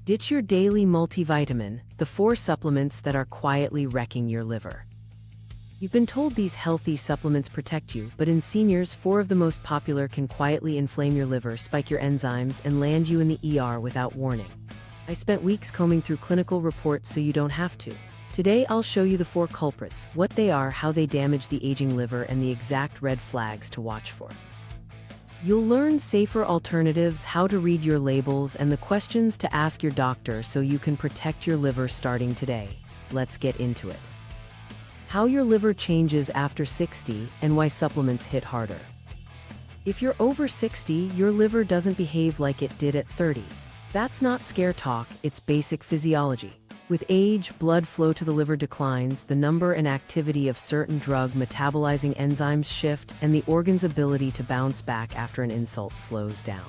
Ditch your daily multivitamin, the 4 supplements that are quietly wrecking your liver. You've been told these healthy supplements protect you, but in seniors, 4 of the most popular can quietly inflame your liver, spike your enzymes, and land you in the ER without warning. I spent weeks combing through clinical reports so you don't have to. Today I'll show you the 4 culprits, what they are, how they damage the aging liver, and the exact red flags to watch for. You'll learn safer alternatives, how to read your labels, and the questions to ask your doctor so you can protect your liver starting today. Let's get into it. How your liver changes after 60 and why supplements hit harder. If you're over 60, your liver doesn't behave like it did at 30. That's not scare talk, it's basic physiology. With age, blood flow to the liver declines, the number and activity of certain drug metabolizing enzymes shift, and the organ's ability to bounce back after an insult slows down.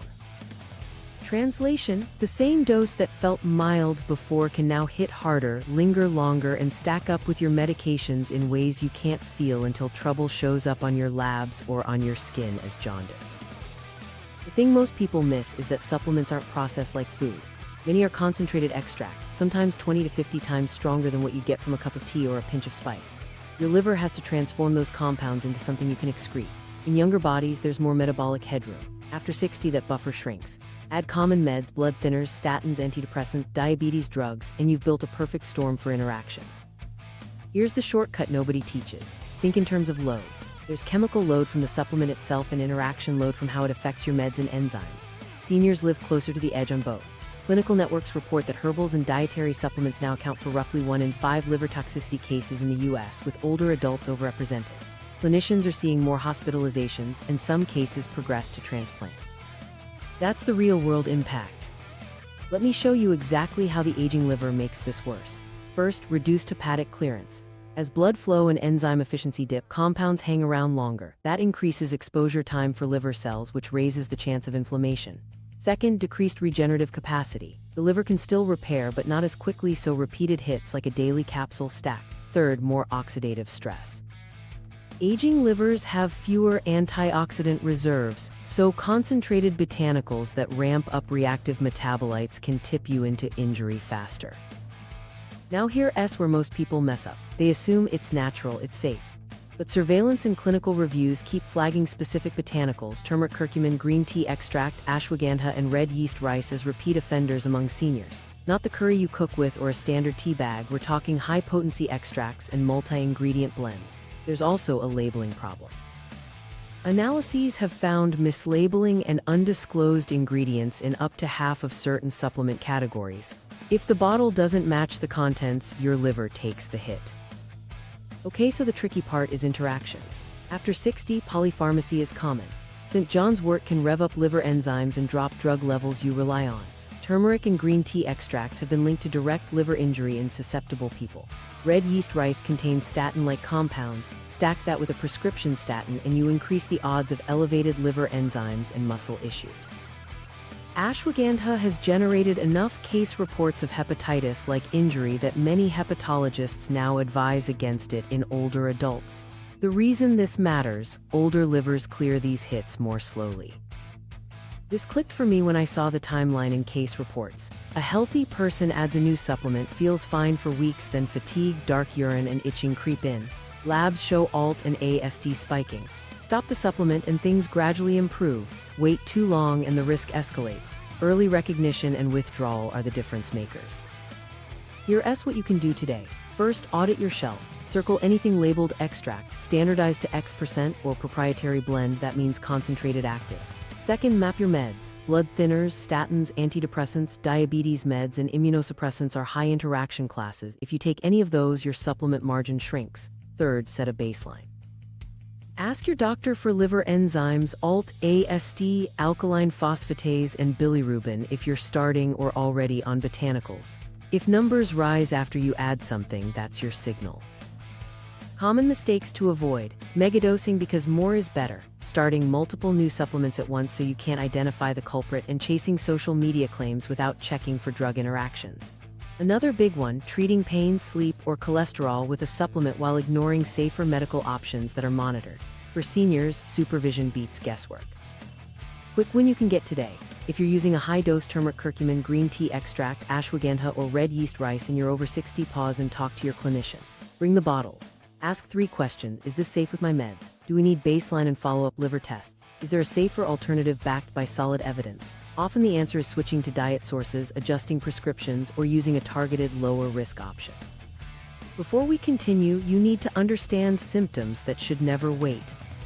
Translation: the same dose that felt mild before can now hit harder, linger longer, and stack up with your medications in ways you can't feel until trouble shows up on your labs or on your skin as jaundice. The thing most people miss is that supplements aren't processed like food. Many are concentrated extracts, sometimes 20 to 50 times stronger than what you get from a cup of tea or a pinch of spice. Your liver has to transform those compounds into something you can excrete. In younger bodies, there's more metabolic headroom. After 60, that buffer shrinks. Add common meds, blood thinners, statins, antidepressants, diabetes drugs, and you've built a perfect storm for interactions. Here's the shortcut nobody teaches. Think in terms of load. There's chemical load from the supplement itself and interaction load from how it affects your meds and enzymes. Seniors live closer to the edge on both. Clinical networks report that herbals and dietary supplements now account for roughly 1 in 5 liver toxicity cases in the US, with older adults overrepresented. Clinicians are seeing more hospitalizations, and some cases progress to transplant. That's the real-world impact. Let me show you exactly how the aging liver makes this worse. First, reduced hepatic clearance. As blood flow and enzyme efficiency dip, compounds hang around longer. That increases exposure time for liver cells, which raises the chance of inflammation. Second, decreased regenerative capacity. The liver can still repair, but not as quickly, so repeated hits like a daily capsule stack. Third, more oxidative stress. Aging livers have fewer antioxidant reserves, so concentrated botanicals that ramp up reactive metabolites can tip you into injury faster. Now here's where most people mess up. They assume it's natural, it's safe. But surveillance and clinical reviews keep flagging specific botanicals, turmeric, curcumin, green tea extract, ashwagandha, and red yeast rice as repeat offenders among seniors. Not the curry you cook with or a standard tea bag, we're talking high-potency extracts and multi-ingredient blends. There's also a labeling problem. Analyses have found mislabeling and undisclosed ingredients in up to half of certain supplement categories. If the bottle doesn't match the contents, your liver takes the hit. Okay, so the tricky part is interactions. After 60, polypharmacy is common. St. John's wort can rev up liver enzymes and drop drug levels you rely on. Turmeric and green tea extracts have been linked to direct liver injury in susceptible people. Red yeast rice contains statin-like compounds. Stack that with a prescription statin and you increase the odds of elevated liver enzymes and muscle issues. Ashwagandha has generated enough case reports of hepatitis-like injury that many hepatologists now advise against it in older adults. The reason this matters: older livers clear these hits more slowly. This clicked for me when I saw the timeline in case reports. A healthy person adds a new supplement, feels fine for weeks, then fatigue, dark urine, and itching creep in. Labs show ALT and AST spiking. Stop the supplement and things gradually improve. Wait too long and the risk escalates. Early recognition and withdrawal are the difference makers. Here's what you can do today. First, audit your shelf. Circle anything labeled extract, standardized to X% or proprietary blend, that means concentrated actives. Second, map your meds. Blood thinners, statins, antidepressants, diabetes meds, and immunosuppressants are high interaction classes. If you take any of those, your supplement margin shrinks. Third, set a baseline. Ask your doctor for liver enzymes, ALT, AST, alkaline phosphatase, and bilirubin if you're starting or already on botanicals. If numbers rise after you add something, that's your signal. Common mistakes to avoid: megadosing because more is better, starting multiple new supplements at once so you can't identify the culprit, and chasing social media claims without checking for drug interactions. Another big one: treating pain, sleep, or cholesterol with a supplement while ignoring safer medical options that are monitored. For seniors, supervision beats guesswork. Quick win you can get today. If you're using a high-dose turmeric, curcumin, green tea extract, ashwagandha, or red yeast rice and you're over 60, pause and talk to your clinician. Bring the bottles. Ask 3 questions. Is this safe with my meds? Do we need baseline and follow-up liver tests? Is there a safer alternative backed by solid evidence? Often the answer is switching to diet sources, adjusting prescriptions, or using a targeted lower-risk option. Before we continue, you need to understand symptoms that should never wait.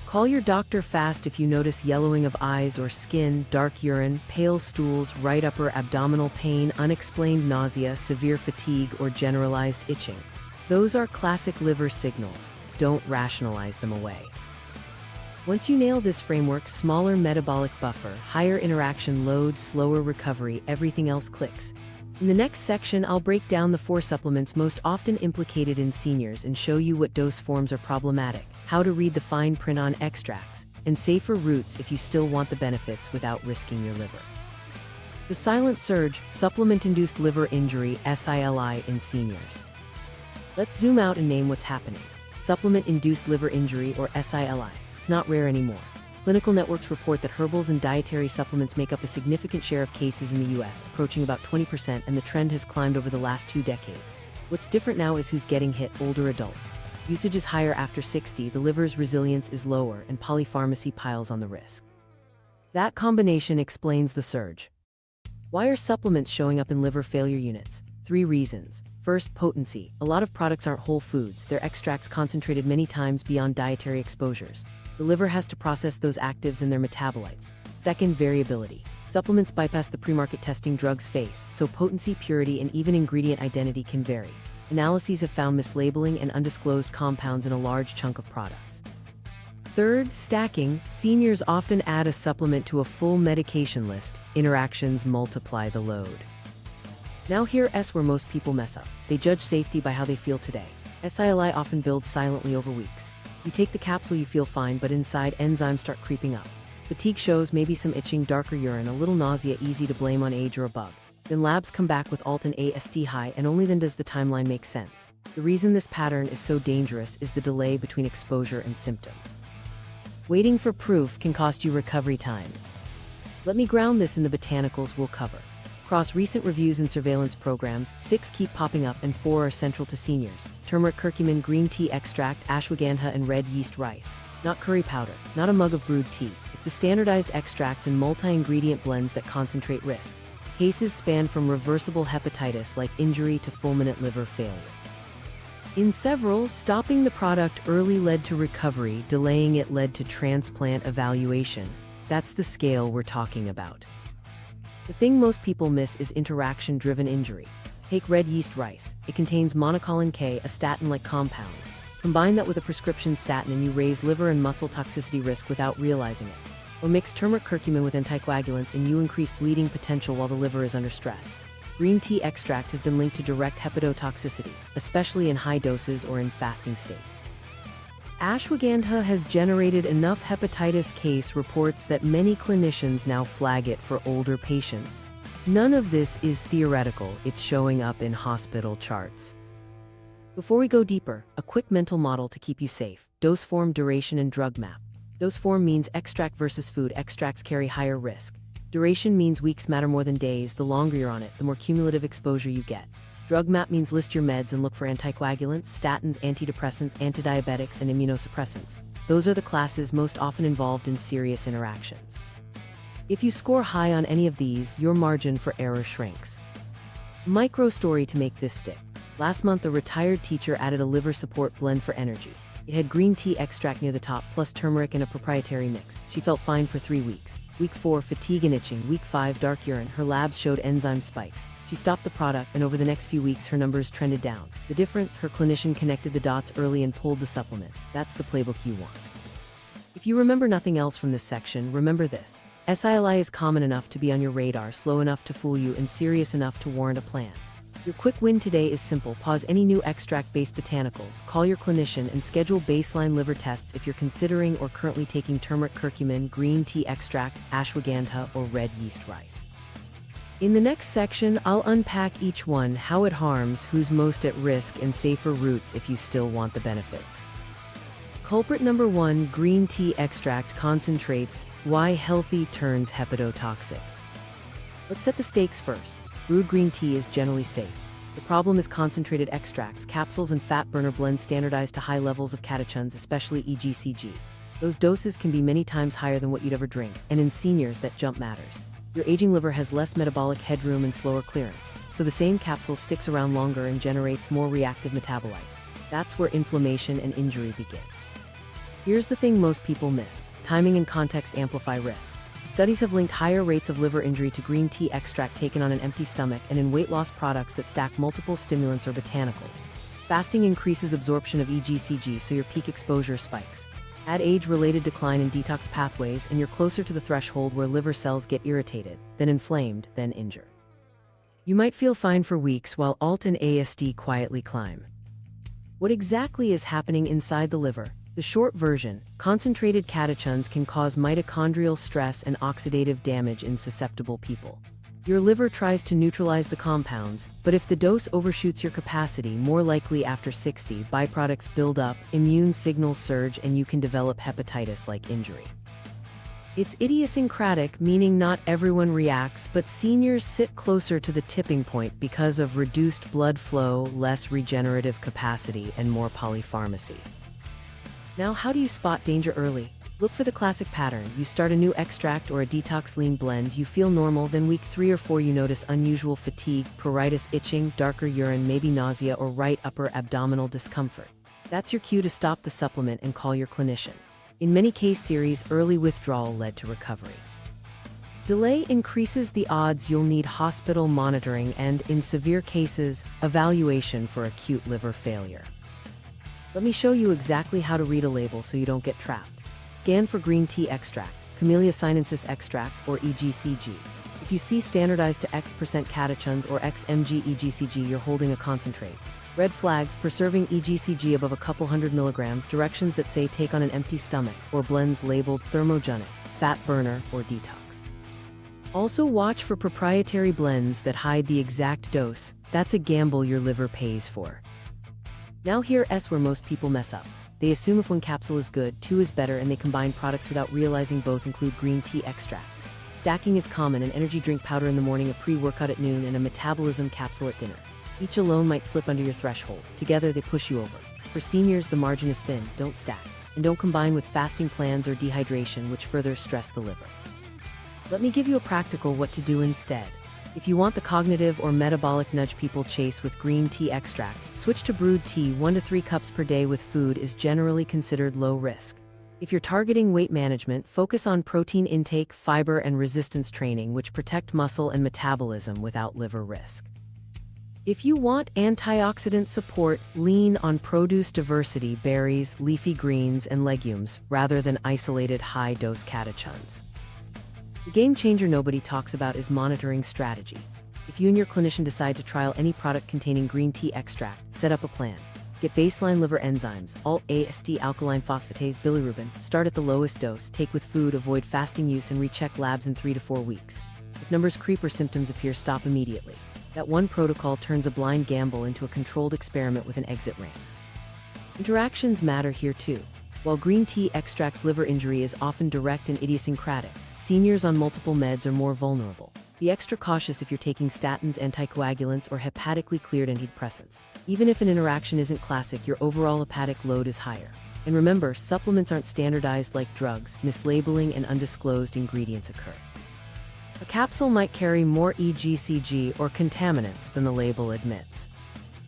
Call your doctor fast if you notice yellowing of eyes or skin, dark urine, pale stools, right upper abdominal pain, unexplained nausea, severe fatigue, or generalized itching. Those are classic liver signals. Don't rationalize them away. Once you nail this framework, smaller metabolic buffer, higher interaction load, slower recovery, everything else clicks. In the next section, I'll break down the 4 supplements most often implicated in seniors and show you what dose forms are problematic, how to read the fine print on extracts, and safer routes if you still want the benefits without risking your liver. The silent surge, supplement-induced liver injury, SILI, in seniors. Let's zoom out and name what's happening. Supplement-induced liver injury, or SILI. It's not rare anymore. Clinical networks report that herbals and dietary supplements make up a significant share of cases in the US, approaching about 20%, and the trend has climbed over the last 2 decades. What's different now is who's getting hit: older adults. Usage is higher after 60, the liver's resilience is lower, and polypharmacy piles on the risk. That combination explains the surge. Why are supplements showing up in liver failure units? 3 reasons. First, potency. A lot of products aren't whole foods, they're extracts concentrated many times beyond dietary exposures. The liver has to process those actives and their metabolites. Second, variability. Supplements bypass the pre-market testing drugs face, so potency, purity, and even ingredient identity can vary. Analyses have found mislabeling and undisclosed compounds in a large chunk of products. Third, stacking. Seniors often add a supplement to a full medication list. Interactions multiply the load. Now here's where most people mess up. They judge safety by how they feel today. SILI often builds silently over weeks. You take the capsule, you feel fine, but inside, enzymes start creeping up. Fatigue shows, maybe some itching, darker urine, a little nausea, easy to blame on age or a bug. Then labs come back with ALT and AST high, and only then does the timeline make sense. The reason this pattern is so dangerous is the delay between exposure and symptoms. Waiting for proof can cost you recovery time. Let me ground this in the botanicals we'll cover. Across recent reviews and surveillance programs, 6 keep popping up and 4 are central to seniors. Turmeric, curcumin, green tea extract, ashwagandha, and red yeast rice. Not curry powder, not a mug of brewed tea. It's the standardized extracts and multi-ingredient blends that concentrate risk. Cases span from reversible hepatitis like injury to fulminant liver failure. In several, stopping the product early led to recovery, delaying it led to transplant evaluation. That's the scale we're talking about. The thing most people miss is interaction-driven injury. Take red yeast rice. It contains monocolin K, a statin-like compound. Combine that with a prescription statin and you raise liver and muscle toxicity risk without realizing it. Or mix turmeric, curcumin with anticoagulants and you increase bleeding potential while the liver is under stress. Green tea extract has been linked to direct hepatotoxicity, especially in high doses or in fasting states. Ashwagandha has generated enough hepatitis case reports that many clinicians now flag it for older patients. None of this is theoretical, it's showing up in hospital charts. Before we go deeper, a quick mental model to keep you safe. Dose form, duration, and drug map. Dose form means extract versus food. Extracts carry higher risk. Duration means weeks matter more than days. The longer you're on it, the more cumulative exposure you get. Drug map means list your meds and look for anticoagulants, statins, antidepressants, antidiabetics, and immunosuppressants. Those are the classes most often involved in serious interactions. If you score high on any of these, your margin for error shrinks. Micro story to make this stick. Last month, a retired teacher added a liver support blend for energy. It had green tea extract near the top, plus turmeric and a proprietary mix. She felt fine for 3 weeks. Week 4, fatigue and itching. Week 5, dark urine. Her labs showed enzyme spikes. She stopped the product, and over the next few weeks, her numbers trended down. The difference? Her clinician connected the dots early and pulled the supplement. That's the playbook you want. If you remember nothing else from this section, remember this. SILI is common enough to be on your radar, slow enough to fool you, and serious enough to warrant a plan. Your quick win today is simple. Pause any new extract-based botanicals, call your clinician, and schedule baseline liver tests if you're considering or currently taking turmeric, curcumin, green tea extract, ashwagandha, or red yeast rice. In the next section, I'll unpack each one, how it harms, who's most at risk, and safer routes if you still want the benefits. Culprit number 1, green tea extract concentrates, why healthy turns hepatotoxic. Let's set the stakes first. Brewed green tea is generally safe. The problem is concentrated extracts, capsules, and fat burner blends standardized to high levels of catechins, especially EGCG. Those doses can be many times higher than what you'd ever drink, and in seniors, that jump matters. Your aging liver has less metabolic headroom and slower clearance, so the same capsule sticks around longer and generates more reactive metabolites. That's where inflammation and injury begin. Here's the thing most people miss: timing and context amplify risk. Studies have linked higher rates of liver injury to green tea extract taken on an empty stomach and in weight loss products that stack multiple stimulants or botanicals. Fasting increases absorption of EGCG, so your peak exposure spikes. Add age-related decline in detox pathways, and you're closer to the threshold where liver cells get irritated, then inflamed, then injure. You might feel fine for weeks while ALT and AST quietly climb. What exactly is happening inside the liver? The short version: concentrated catechins can cause mitochondrial stress and oxidative damage in susceptible people. Your liver tries to neutralize the compounds, but if the dose overshoots your capacity, more likely after 60, byproducts build up, immune signals surge, and you can develop hepatitis-like injury. It's idiosyncratic, meaning not everyone reacts, but seniors sit closer to the tipping point because of reduced blood flow, less regenerative capacity, and more polypharmacy. Now, how do you spot danger early? Look for the classic pattern. You start a new extract or a detox lean blend, you feel normal, then week 3 or 4 you notice unusual fatigue, pruritus, itching, darker urine, maybe nausea or right upper abdominal discomfort. That's your cue to stop the supplement and call your clinician. In many case series, early withdrawal led to recovery. Delay increases the odds you'll need hospital monitoring and, in severe cases, evaluation for acute liver failure. Let me show you exactly how to read a label so you don't get trapped. Scan for green tea extract, Camellia sinensis extract, or EGCG. If you see standardized to X% catechins or X mg EGCG, you're holding a concentrate. Red flags: per serving EGCG above a couple hundred milligrams, directions that say take on an empty stomach, or blends labeled thermogenic, fat burner, or detox. Also watch for proprietary blends that hide the exact dose. That's a gamble your liver pays for. Now here's where most people mess up. They assume if one capsule is good, 2 is better, and they combine products without realizing both include green tea extract. Stacking is common: an energy drink powder in the morning, a pre-workout at noon, and a metabolism capsule at dinner. Each alone might slip under your threshold. Together they push you over. For seniors, the margin is thin. Don't stack. And don't combine with fasting plans or dehydration, which further stress the liver. Let me give you a practical what to do instead. If you want the cognitive or metabolic nudge people chase with green tea extract, switch to brewed tea. 1 to 3 cups per day with food is generally considered low risk. If you're targeting weight management, focus on protein intake, fiber, and resistance training, which protect muscle and metabolism without liver risk. If you want antioxidant support, lean on produce diversity, berries, leafy greens, and legumes, rather than isolated high-dose catechins. The game changer nobody talks about is monitoring strategy. If you and your clinician decide to trial any product containing green tea extract, set up a plan. Get baseline liver enzymes, ALT, AST, alkaline phosphatase, bilirubin. Start at the lowest dose, take with food, avoid fasting use, and recheck labs in 3 to 4 weeks. If numbers creep or symptoms appear, stop immediately. That one protocol turns a blind gamble into a controlled experiment with an exit ramp. Interactions matter here too. While green tea extract's liver injury is often direct and idiosyncratic, seniors on multiple meds are more vulnerable. Be extra cautious if you're taking statins, anticoagulants, or hepatically cleared antidepressants. Even if an interaction isn't classic, your overall hepatic load is higher. And remember, supplements aren't standardized like drugs. Mislabeling and undisclosed ingredients occur. A capsule might carry more EGCG or contaminants than the label admits.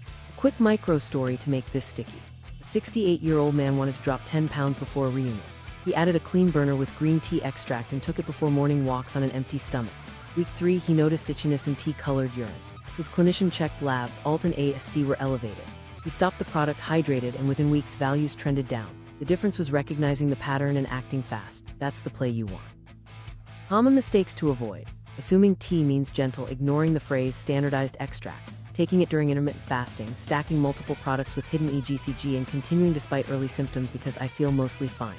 A quick micro story to make this sticky. A 68-year-old man wanted to drop 10 pounds before a reunion. He added a clean burner with green tea extract and took it before morning walks on an empty stomach. Week 3, he noticed itchiness and tea-colored urine. His clinician checked labs, ALT and AST were elevated. He stopped the product, hydrated, and within weeks values trended down. The difference was recognizing the pattern and acting fast. That's the play you want. Common mistakes to avoid. Assuming tea means gentle, ignoring the phrase standardized extract, taking it during intermittent fasting, stacking multiple products with hidden EGCG, and continuing despite early symptoms because I feel mostly fine.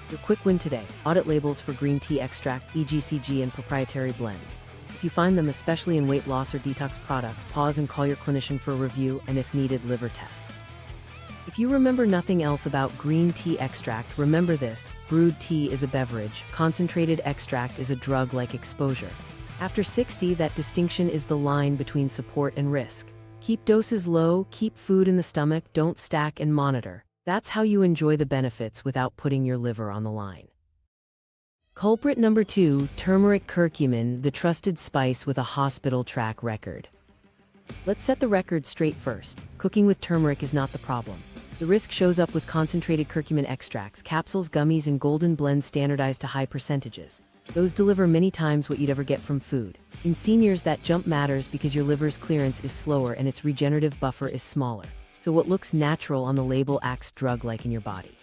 Your quick win today: audit labels for green tea extract, EGCG, and proprietary blends. If you find them, especially in weight loss or detox products, pause and call your clinician for a review and, if needed, liver tests. If you remember nothing else about green tea extract, remember this: brewed tea is a beverage, concentrated extract is a drug-like exposure. After 60, that distinction is the line between support and risk. Keep doses low, keep food in the stomach, don't stack and monitor. That's how you enjoy the benefits without putting your liver on the line. Culprit number 2, turmeric curcumin, the trusted spice with a hospital track record. Let's set the record straight first. Cooking with turmeric is not the problem. The risk shows up with concentrated curcumin extracts, capsules, gummies, and golden blends standardized to high percentages. Those deliver many times what you'd ever get from food. In seniors, that jump matters because your liver's clearance is slower and its regenerative buffer is smaller. So what looks natural on the label acts drug-like in your body.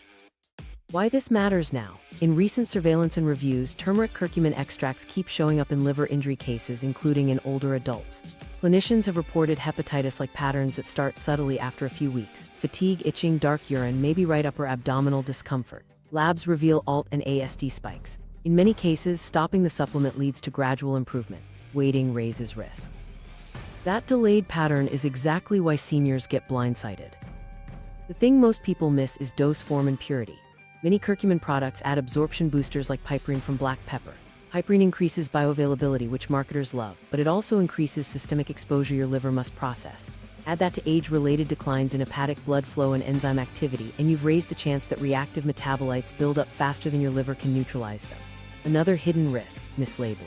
Why this matters now? In recent surveillance and reviews, turmeric curcumin extracts keep showing up in liver injury cases, including in older adults. Clinicians have reported hepatitis-like patterns that start subtly after a few weeks. Fatigue, itching, dark urine, maybe right upper abdominal discomfort. Labs reveal ALT and AST spikes. In many cases, stopping the supplement leads to gradual improvement. Waiting raises risk. That delayed pattern is exactly why seniors get blindsided. The thing most people miss is dose form and purity. Many curcumin products add absorption boosters like piperine from black pepper. Piperine increases bioavailability, which marketers love, but it also increases systemic exposure your liver must process. Add that to age-related declines in hepatic blood flow and enzyme activity, and you've raised the chance that reactive metabolites build up faster than your liver can neutralize them. Another hidden risk, mislabeling.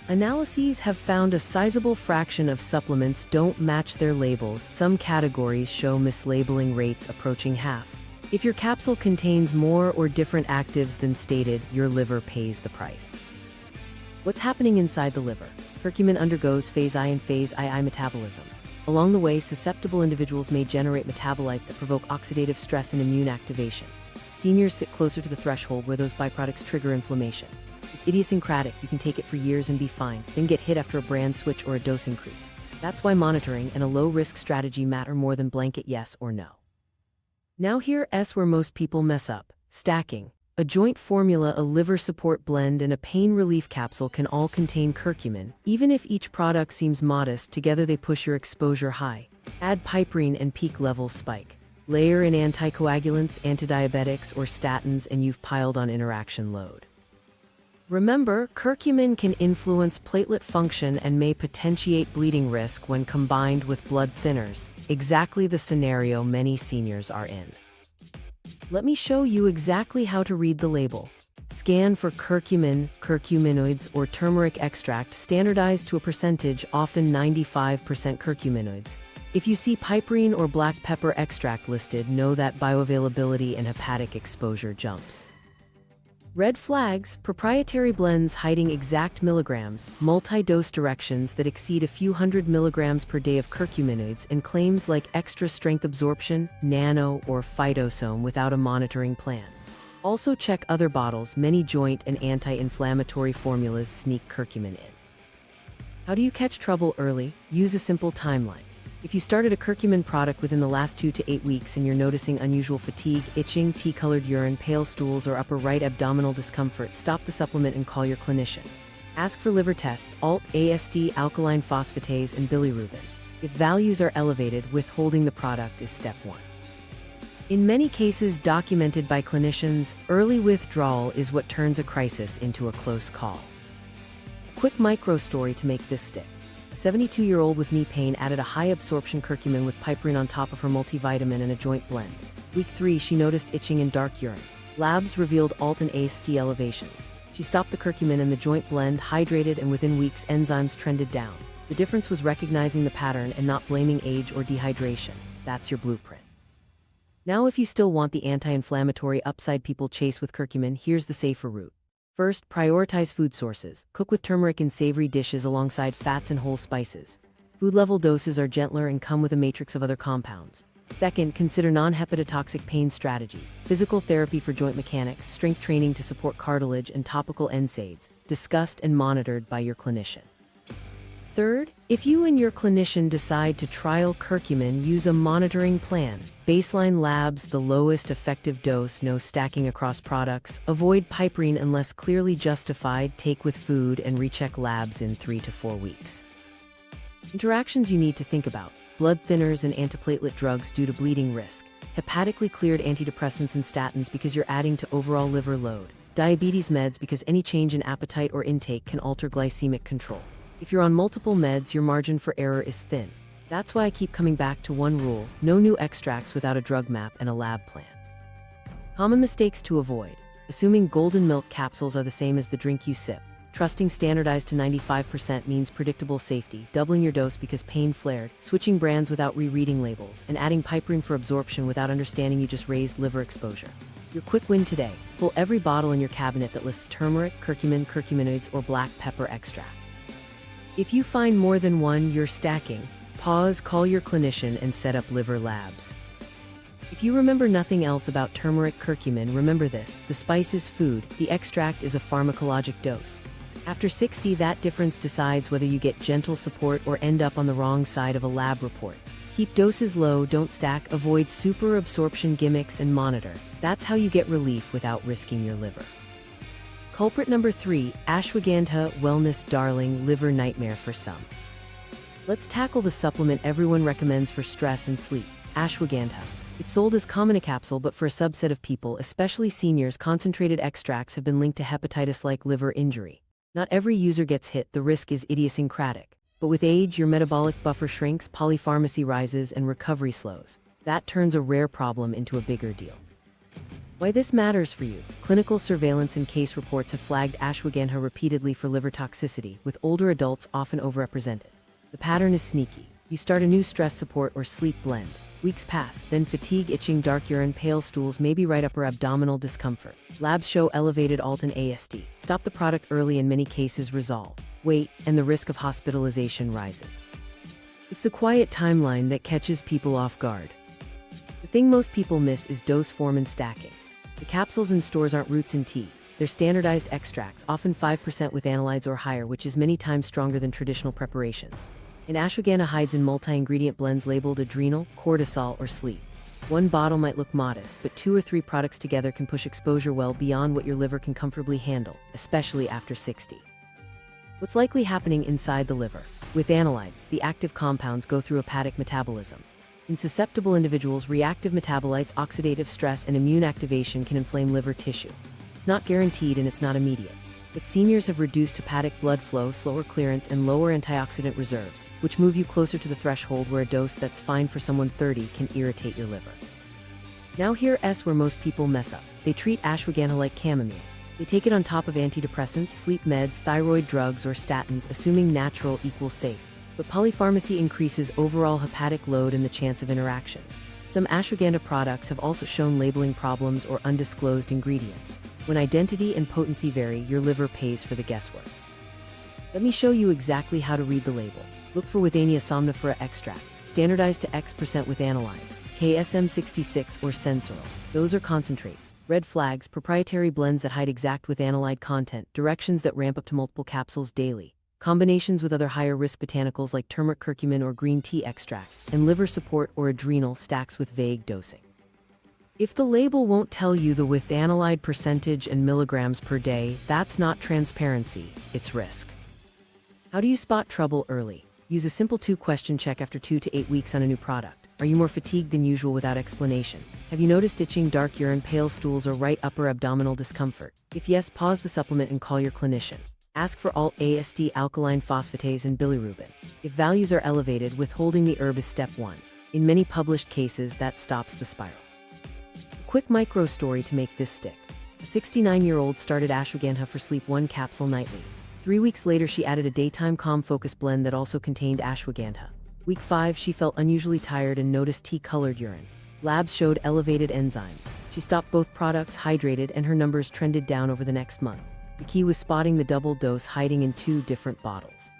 Analyses have found a sizable fraction of supplements don't match their labels. Some categories show mislabeling rates approaching half. If your capsule contains more or different actives than stated, your liver pays the price. What's happening inside the liver? Curcumin undergoes phase I and phase II metabolism. Along the way, susceptible individuals may generate metabolites that provoke oxidative stress and immune activation. Seniors sit closer to the threshold where those byproducts trigger inflammation. It's idiosyncratic, you can take it for years and be fine, then get hit after a brand switch or a dose increase. That's why monitoring and a low-risk strategy matter more than blanket yes or no. Now here's where most people mess up. Stacking. A joint formula, a liver support blend, and a pain relief capsule can all contain curcumin. Even if each product seems modest, together they push your exposure high. Add piperine and peak levels spike. Layer in anticoagulants, antidiabetics, or statins and you've piled on interaction load. Remember, curcumin can influence platelet function and may potentiate bleeding risk when combined with blood thinners, exactly the scenario many seniors are in. Let me show you exactly how to read the label. Scan for curcumin, curcuminoids, or turmeric extract standardized to a percentage, often 95% curcuminoids. If you see piperine or black pepper extract listed, know that bioavailability and hepatic exposure jumps. Red flags, proprietary blends hiding exact milligrams, multi-dose directions that exceed a few hundred milligrams per day of curcuminoids, and claims like extra strength absorption, nano, or phytosome without a monitoring plan. Also check other bottles. Many joint and anti-inflammatory formulas sneak curcumin in. How do you catch trouble early? Use a simple timeline. If you started a curcumin product within the last 2 to 8 weeks and you're noticing unusual fatigue, itching, tea-colored urine, pale stools, or upper right abdominal discomfort, stop the supplement and call your clinician. Ask for liver tests, ALT, AST, alkaline phosphatase, and bilirubin. If values are elevated, withholding the product is step 1. In many cases documented by clinicians, early withdrawal is what turns a crisis into a close call. A quick micro story to make this stick. A 72-year-old with knee pain added a high-absorption curcumin with piperine on top of her multivitamin and a joint blend. Week 3, she noticed itching and dark urine. Labs revealed ALT and AST elevations. She stopped the curcumin and the joint blend, hydrated, and within weeks, enzymes trended down. The difference was recognizing the pattern and not blaming age or dehydration. That's your blueprint. Now, if you still want the anti-inflammatory upside people chase with curcumin, here's the safer route. First, prioritize food sources. Cook with turmeric in savory dishes alongside fats and whole spices. Food-level doses are gentler and come with a matrix of other compounds. Second, consider non-hepatotoxic pain strategies. Physical therapy for joint mechanics, strength training to support cartilage, and topical NSAIDs, discussed and monitored by your clinician. Third, if you and your clinician decide to trial curcumin, use a monitoring plan. Baseline labs, the lowest effective dose, no stacking across products. Avoid piperine unless clearly justified. Take with food and recheck labs in 3 to 4 weeks. Interactions you need to think about. Blood thinners and antiplatelet drugs due to bleeding risk. Hepatically cleared antidepressants and statins because you're adding to overall liver load. Diabetes meds, because any change in appetite or intake can alter glycemic control. If you're on multiple meds, your margin for error is thin. That's why I keep coming back to one rule: no new extracts without a drug map and a lab plan. Common mistakes to avoid: assuming golden milk capsules are the same as the drink you sip. Trusting standardized to 95% means predictable safety, doubling your dose because pain flared, switching brands without rereading labels, and adding Piperine for absorption without understanding you just raised liver exposure. Your quick win today: pull every bottle in your cabinet that lists turmeric, curcumin, curcuminoids, or black pepper extract. If you find more than one you're stacking, pause, call your clinician, and set up liver labs. If you remember nothing else about turmeric curcumin, remember this: the spice is food, the extract is a pharmacologic dose. After 60, that difference decides whether you get gentle support or end up on the wrong side of a lab report. Keep doses low, don't stack, avoid super absorption gimmicks, and monitor. That's how you get relief without risking your liver. Culprit number 3, ashwagandha, wellness darling, liver nightmare for some. Let's tackle the supplement everyone recommends for stress and sleep: ashwagandha. It's sold as common a capsule, but for a subset of people, especially seniors, concentrated extracts have been linked to hepatitis-like liver injury. Not every user gets hit, the risk is idiosyncratic. But with age, your metabolic buffer shrinks, polypharmacy rises, and recovery slows. That turns a rare problem into a bigger deal. Why this matters for you: clinical surveillance and case reports have flagged ashwagandha repeatedly for liver toxicity, with older adults often overrepresented. The pattern is sneaky. You start a new stress support or sleep blend. Weeks pass, then fatigue, itching, dark urine, pale stools, maybe right upper abdominal discomfort. Labs show elevated ALT and AST. Stop the product early, in many cases resolve. Wait, and the risk of hospitalization rises. It's the quiet timeline that catches people off guard. The thing most people miss is dose form and stacking. The capsules in stores aren't roots and tea. They're standardized extracts, often 5% with analytes or higher, which is many times stronger than traditional preparations. And ashwagandha hides in multi-ingredient blends labeled adrenal, cortisol, or sleep. One bottle might look modest, but 2 or 3 products together can push exposure well beyond what your liver can comfortably handle, especially after 60. What's likely happening inside the liver? With analytes, the active compounds go through hepatic metabolism. In susceptible individuals, reactive metabolites, oxidative stress, and immune activation can inflame liver tissue. It's not guaranteed and it's not immediate. But seniors have reduced hepatic blood flow, slower clearance, and lower antioxidant reserves, which move you closer to the threshold where a dose that's fine for someone 30 can irritate your liver. Now here's where most people mess up. They treat ashwagandha like chamomile. They take it on top of antidepressants, sleep meds, thyroid drugs, or statins, assuming natural equals safe. But polypharmacy increases overall hepatic load and the chance of interactions. Some ashwagandha products have also shown labeling problems or undisclosed ingredients. When identity and potency vary, your liver pays for the guesswork. Let me show you exactly how to read the label. Look for Withania somnifera extract, standardized to X% with analytes, KSM66 or Sensoril. Those are concentrates. Red flags: proprietary blends that hide exact with analyte content, directions that ramp up to multiple capsules daily, combinations with other higher-risk botanicals like turmeric, curcumin, or green tea extract, and liver support or adrenal stacks with vague dosing. If the label won't tell you the with analyte percentage and milligrams per day, that's not transparency, it's risk. How do you spot trouble early? Use a simple 2-question check after 2 to 8 weeks on a new product. Are you more fatigued than usual without explanation? Have you noticed itching, dark urine, pale stools, or right upper abdominal discomfort? If yes, pause the supplement and call your clinician. Ask for ALT, AST, alkaline phosphatase, and bilirubin. If values are elevated, withholding the herb is step 1. In many published cases, that stops the spiral. A quick micro story to make this stick. A 69-year-old started ashwagandha for sleep, 1 capsule nightly. 3 weeks later, she added a daytime calm focus blend that also contained ashwagandha. Week 5, she felt unusually tired and noticed tea-colored urine. Labs showed elevated enzymes. She stopped both products, hydrated, and her numbers trended down over the next month. The key was spotting the double dose hiding in 2 different bottles.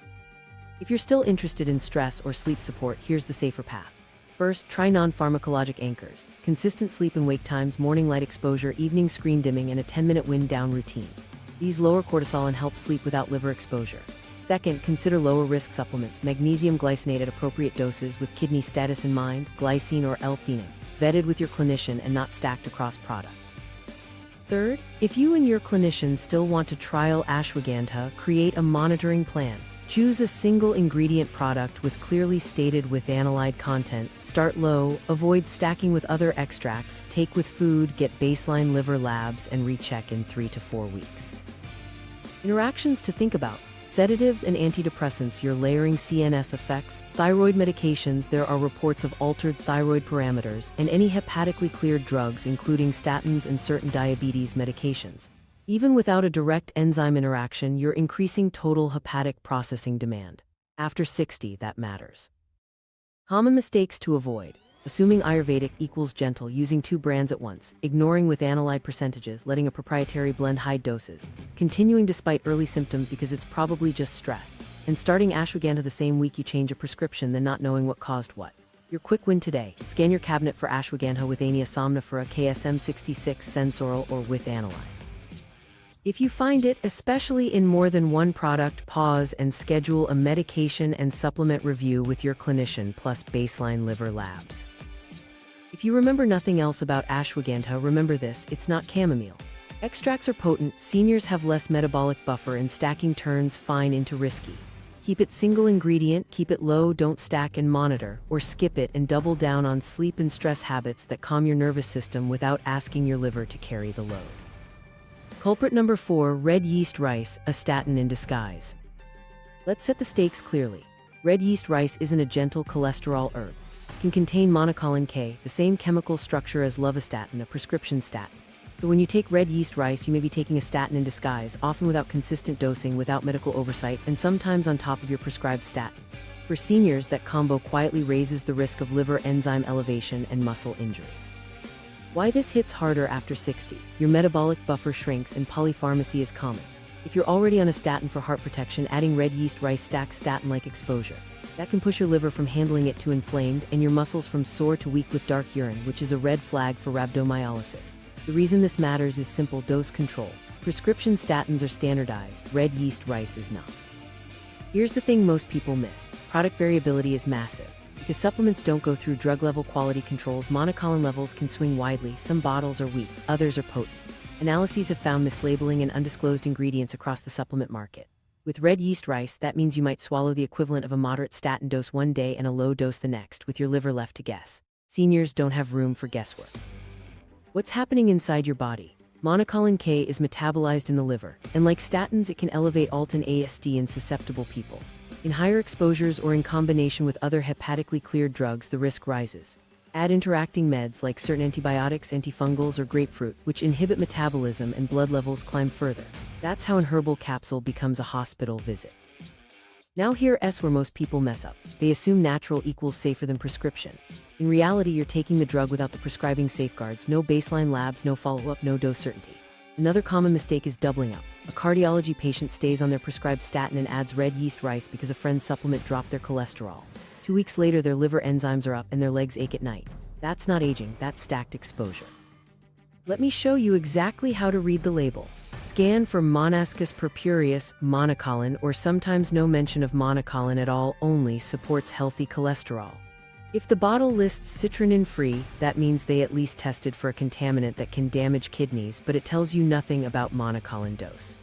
If you're still interested in stress or sleep support, here's the safer path. First, try non-pharmacologic anchors: consistent sleep and wake times, morning light exposure, evening screen dimming, and a 10-minute wind-down routine. These lower cortisol and help sleep without liver exposure. Second, consider lower-risk supplements: magnesium glycinate at appropriate doses with kidney status in mind, glycine or L-theanine, vetted with your clinician and not stacked across products. Third, if you and your clinician still want to trial ashwagandha, create a monitoring plan. Choose a single ingredient product with clearly stated withanolide content. Start low, avoid stacking with other extracts, take with food, get baseline liver labs, and recheck in 3 to 4 weeks. Interactions to think about. Sedatives and antidepressants, you're layering CNS effects. Thyroid medications, there are reports of altered thyroid parameters, and any hepatically cleared drugs, including statins and certain diabetes medications. Even without a direct enzyme interaction, you're increasing total hepatic processing demand. After 60, that matters. Common mistakes to avoid. Assuming Ayurvedic equals gentle, using 2 brands at once, ignoring withanolide percentages, letting a proprietary blend hide doses, continuing despite early symptoms because it's probably just stress, and starting ashwagandha the same week you change a prescription, then not knowing what caused what. Your quick win today: scan your cabinet for ashwagandha with Withania somnifera KSM66 sensorial or with analytes. If you find it, especially in more than one product, pause and schedule a medication and supplement review with your clinician plus baseline liver labs. If you remember nothing else about ashwagandha, remember this: it's not chamomile. Extracts are potent, seniors have less metabolic buffer, and stacking turns fine into risky. Keep it single ingredient, keep it low, don't stack and monitor, or skip it and double down on sleep and stress habits that calm your nervous system without asking your liver to carry the load. Culprit number 4, red yeast rice, a statin in disguise. Let's set the stakes clearly. Red yeast rice isn't a gentle cholesterol herb. It can contain monocolin K, the same chemical structure as lovastatin, a prescription statin. So when you take red yeast rice, you may be taking a statin in disguise, often without consistent dosing, without medical oversight, and sometimes on top of your prescribed statin. For seniors, that combo quietly raises the risk of liver enzyme elevation and muscle injury. Why this hits harder after 60. Your metabolic buffer shrinks and polypharmacy is common. If you're already on a statin for heart protection, adding red yeast rice stacks statin-like exposure. That can push your liver from handling it to inflamed, and your muscles from sore to weak with dark urine, which is a red flag for rhabdomyolysis. The reason this matters is simple: dose control. Prescription statins are standardized, red yeast rice is not. Here's the thing most people miss: product variability is massive. Because supplements don't go through drug-level quality controls, monocolin levels can swing widely. Some bottles are weak, others are potent. Analyses have found mislabeling and undisclosed ingredients across the supplement market. With red yeast rice, that means you might swallow the equivalent of a moderate statin dose one day and a low dose the next, with your liver left to guess. Seniors don't have room for guesswork. What's happening inside your body? Monocolin K is metabolized in the liver, and like statins, it can elevate ALT and AST in susceptible people. In higher exposures or in combination with other hepatically cleared drugs, the risk rises. Add interacting meds like certain antibiotics, antifungals, or grapefruit, which inhibit metabolism, and blood levels climb further. That's how an herbal capsule becomes a hospital visit. Now here's where most people mess up. They assume natural equals safer than prescription. In reality, you're taking the drug without the prescribing safeguards: no baseline labs, no follow-up, no dose certainty. Another common mistake is doubling up. A cardiology patient stays on their prescribed statin and adds red yeast rice because a friend's supplement dropped their cholesterol. 2 weeks later, their liver enzymes are up and their legs ache at night. That's not aging, that's stacked exposure. Let me show you exactly how to read the label. Scan for Monoascus purpureus, monocolin, or sometimes no mention of monocolin at all, only supports healthy cholesterol. If the bottle lists citrulline-free, that means they at least tested for a contaminant that can damage kidneys, but it tells you nothing about monocolin dose.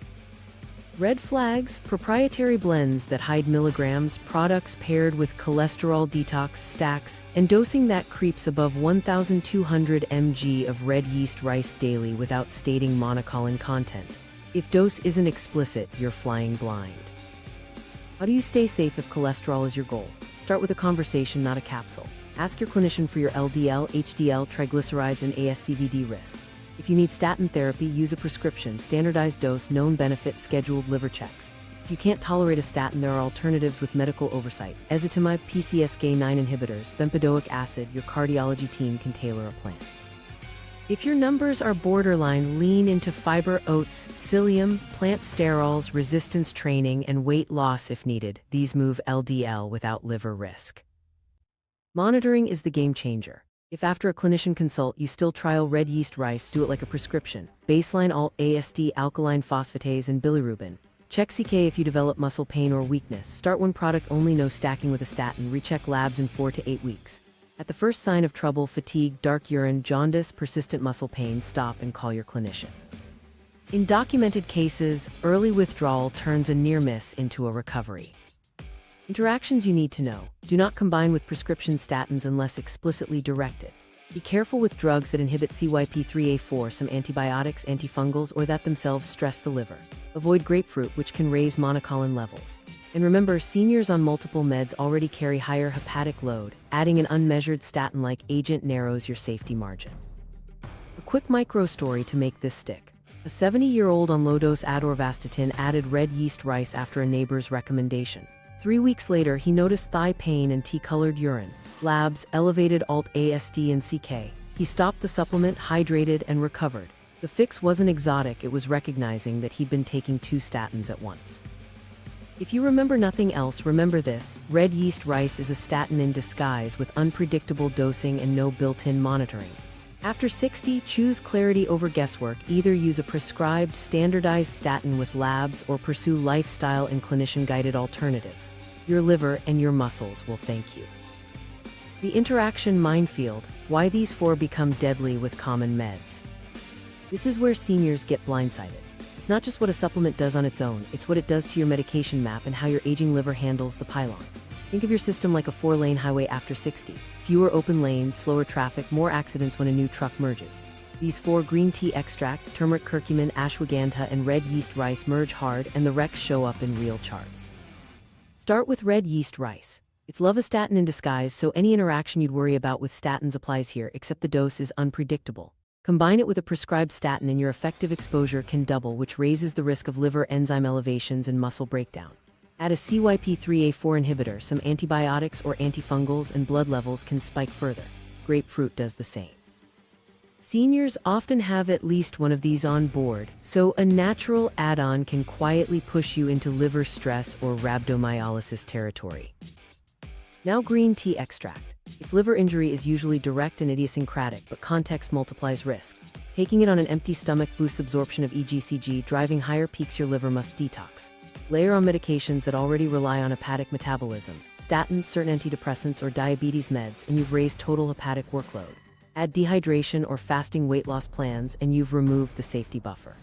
Red flags: proprietary blends that hide milligrams, products paired with cholesterol detox stacks, and dosing that creeps above 1,200 mg of red yeast rice daily without stating monocolin content. If dose isn't explicit, you're flying blind. How do you stay safe if cholesterol is your goal? Start with a conversation, not a capsule. Ask your clinician for your LDL, HDL, triglycerides, and ASCVD risk. If you need statin therapy, use a prescription, standardized dose, known benefit, scheduled liver checks. If you can't tolerate a statin, there are alternatives with medical oversight. Ezetimibe, PCSK9 inhibitors, bempedoic acid. Your cardiology team can tailor a plan. If your numbers are borderline, lean into fiber, oats, psyllium, plant sterols, resistance training, and weight loss if needed. These move LDL without liver risk. Monitoring is the game changer. If after a clinician consult you still trial red yeast rice, do it like a prescription. Baseline ALT, AST, alkaline phosphatase, and bilirubin. Check CK if you develop muscle pain or weakness. Start one product only, no stacking with a statin. Recheck labs in 4 to 8 weeks. At the first sign of trouble, fatigue, dark urine, jaundice, persistent muscle pain, stop and call your clinician. In documented cases, early withdrawal turns a near miss into a recovery. Interactions you need to know. Do not combine with prescription statins unless explicitly directed. Be careful with drugs that inhibit CYP3A4, some antibiotics, antifungals, or that themselves stress the liver. Avoid grapefruit, which can raise monocolin levels. And remember, seniors on multiple meds already carry higher hepatic load. Adding an unmeasured statin-like agent narrows your safety margin. A quick micro story to make this stick. A 70-year-old on low-dose atorvastatin added red yeast rice after a neighbor's recommendation. 3 weeks later, he noticed thigh pain and tea-colored urine. Labs, elevated ALT-AST and CK. He stopped the supplement, hydrated, and recovered. The fix wasn't exotic, it was recognizing that he'd been taking 2 statins at once. If you remember nothing else, remember this: red yeast rice is a statin in disguise with unpredictable dosing and no built-in monitoring. After 60, choose clarity over guesswork. Either use a prescribed, standardized statin with labs or pursue lifestyle and clinician-guided alternatives. Your liver and your muscles will thank you. The interaction minefield: why these 4 become deadly with common meds. This is where seniors get blindsided. It's not just what a supplement does on its own, it's what it does to your medication map and how your aging liver handles the pylon. Think of your system like a 4-lane highway after 60. Fewer open lanes, slower traffic, more accidents when a new truck merges. These 4: green tea extract, turmeric, curcumin, ashwagandha, and red yeast rice merge hard, and the wrecks show up in real charts. Start with red yeast rice. It's lovastatin in disguise, so any interaction you'd worry about with statins applies here, except the dose is unpredictable. Combine it with a prescribed statin and your effective exposure can double, which raises the risk of liver enzyme elevations and muscle breakdown. Add a CYP3A4 inhibitor, some antibiotics or antifungals, and blood levels can spike further. Grapefruit does the same. Seniors often have at least one of these on board, so a natural add-on can quietly push you into liver stress or rhabdomyolysis territory. Now, green tea extract. Its liver injury is usually direct and idiosyncratic, but context multiplies risk. Taking it on an empty stomach boosts absorption of EGCG, driving higher peaks your liver must detox. Layer on medications that already rely on hepatic metabolism, statins, certain antidepressants, or diabetes meds, and you've raised total hepatic workload. Add dehydration or fasting weight loss plans, and you've removed the safety buffer.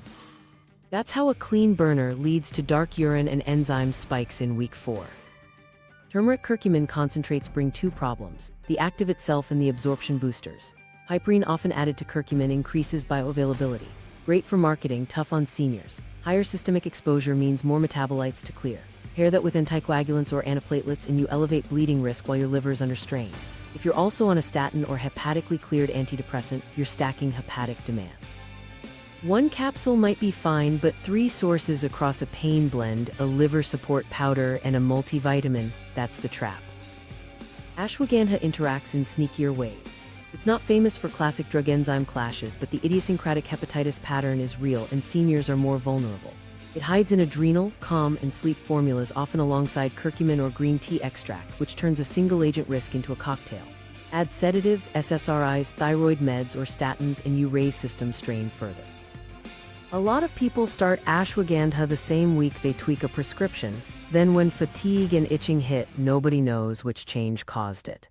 That's how a clean burner leads to dark urine and enzyme spikes in week 4. Turmeric curcumin concentrates bring 2 problems: the active itself and the absorption boosters. Piperine, often added to curcumin, increases bioavailability. Great for marketing, tough on seniors. Higher systemic exposure means more metabolites to clear. Pair that with anticoagulants or antiplatelets and you elevate bleeding risk while your liver is under strain. If you're also on a statin or hepatically cleared antidepressant, you're stacking hepatic demand. 1 capsule might be fine, but 3 sources across a pain blend, a liver support powder, and a multivitamin, that's the trap. Ashwagandha interacts in sneakier ways. It's not famous for classic drug-enzyme clashes, but the idiosyncratic hepatitis pattern is real and seniors are more vulnerable. It hides in adrenal, calm, and sleep formulas, often alongside curcumin or green tea extract, which turns a single-agent risk into a cocktail. Add sedatives, SSRIs, thyroid meds, or statins, and you raise system strain further. A lot of people start ashwagandha the same week they tweak a prescription. Then when fatigue and itching hit, nobody knows which change caused it.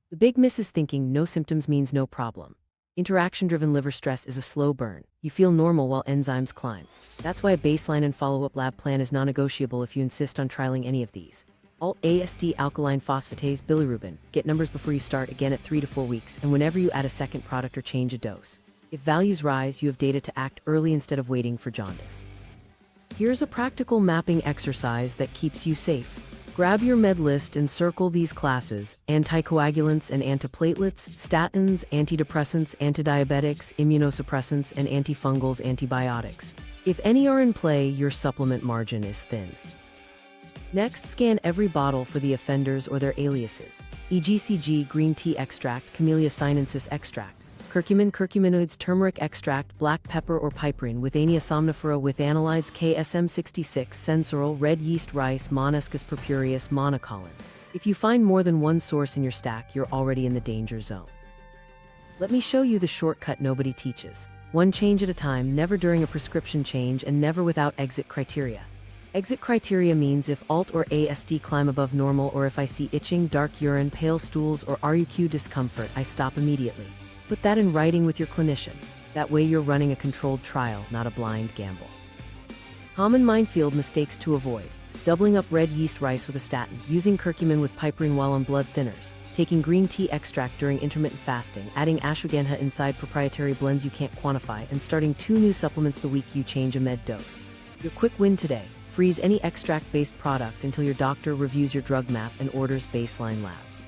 The big miss is thinking no symptoms means no problem. Interaction-driven liver stress is a slow burn. You feel normal while enzymes climb. That's why a baseline and follow-up lab plan is non-negotiable if you insist on trialing any of these. ALT-AST, alkaline phosphatase, bilirubin. Get numbers before you start, again at 3 to 4 weeks, and whenever you add a second product or change a dose. If values rise, you have data to act early instead of waiting for jaundice. Here's a practical mapping exercise that keeps you safe. Grab your med list and circle these classes: anticoagulants and antiplatelets, statins, antidepressants, antidiabetics, immunosuppressants, and antifungals, antibiotics. If any are in play, your supplement margin is thin. Next, scan every bottle for the offenders or their aliases. EGCG, green tea extract, Camellia sinensis extract. Curcumin, curcuminoids, turmeric extract, black pepper or piperine, withania somnifera with analides, KSM66, sensoril, red yeast rice, Monoscus purpureus, monocolin. If you find more than one source in your stack, you're already in the danger zone. Let me show you the shortcut nobody teaches. 1 change at a time, never during a prescription change, and never without exit criteria. Exit criteria means if ALT or AST climb above normal, or if I see itching, dark urine, pale stools, or RUQ discomfort, I stop immediately. Put that in writing with your clinician. That way you're running a controlled trial, not a blind gamble. Common minefield mistakes to avoid. Doubling up red yeast rice with a statin, using curcumin with piperine while on blood thinners, taking green tea extract during intermittent fasting, adding ashwagandha inside proprietary blends you can't quantify, and starting 2 new supplements the week you change a med dose. Your quick win today: freeze any extract-based product until your doctor reviews your drug map and orders baseline labs.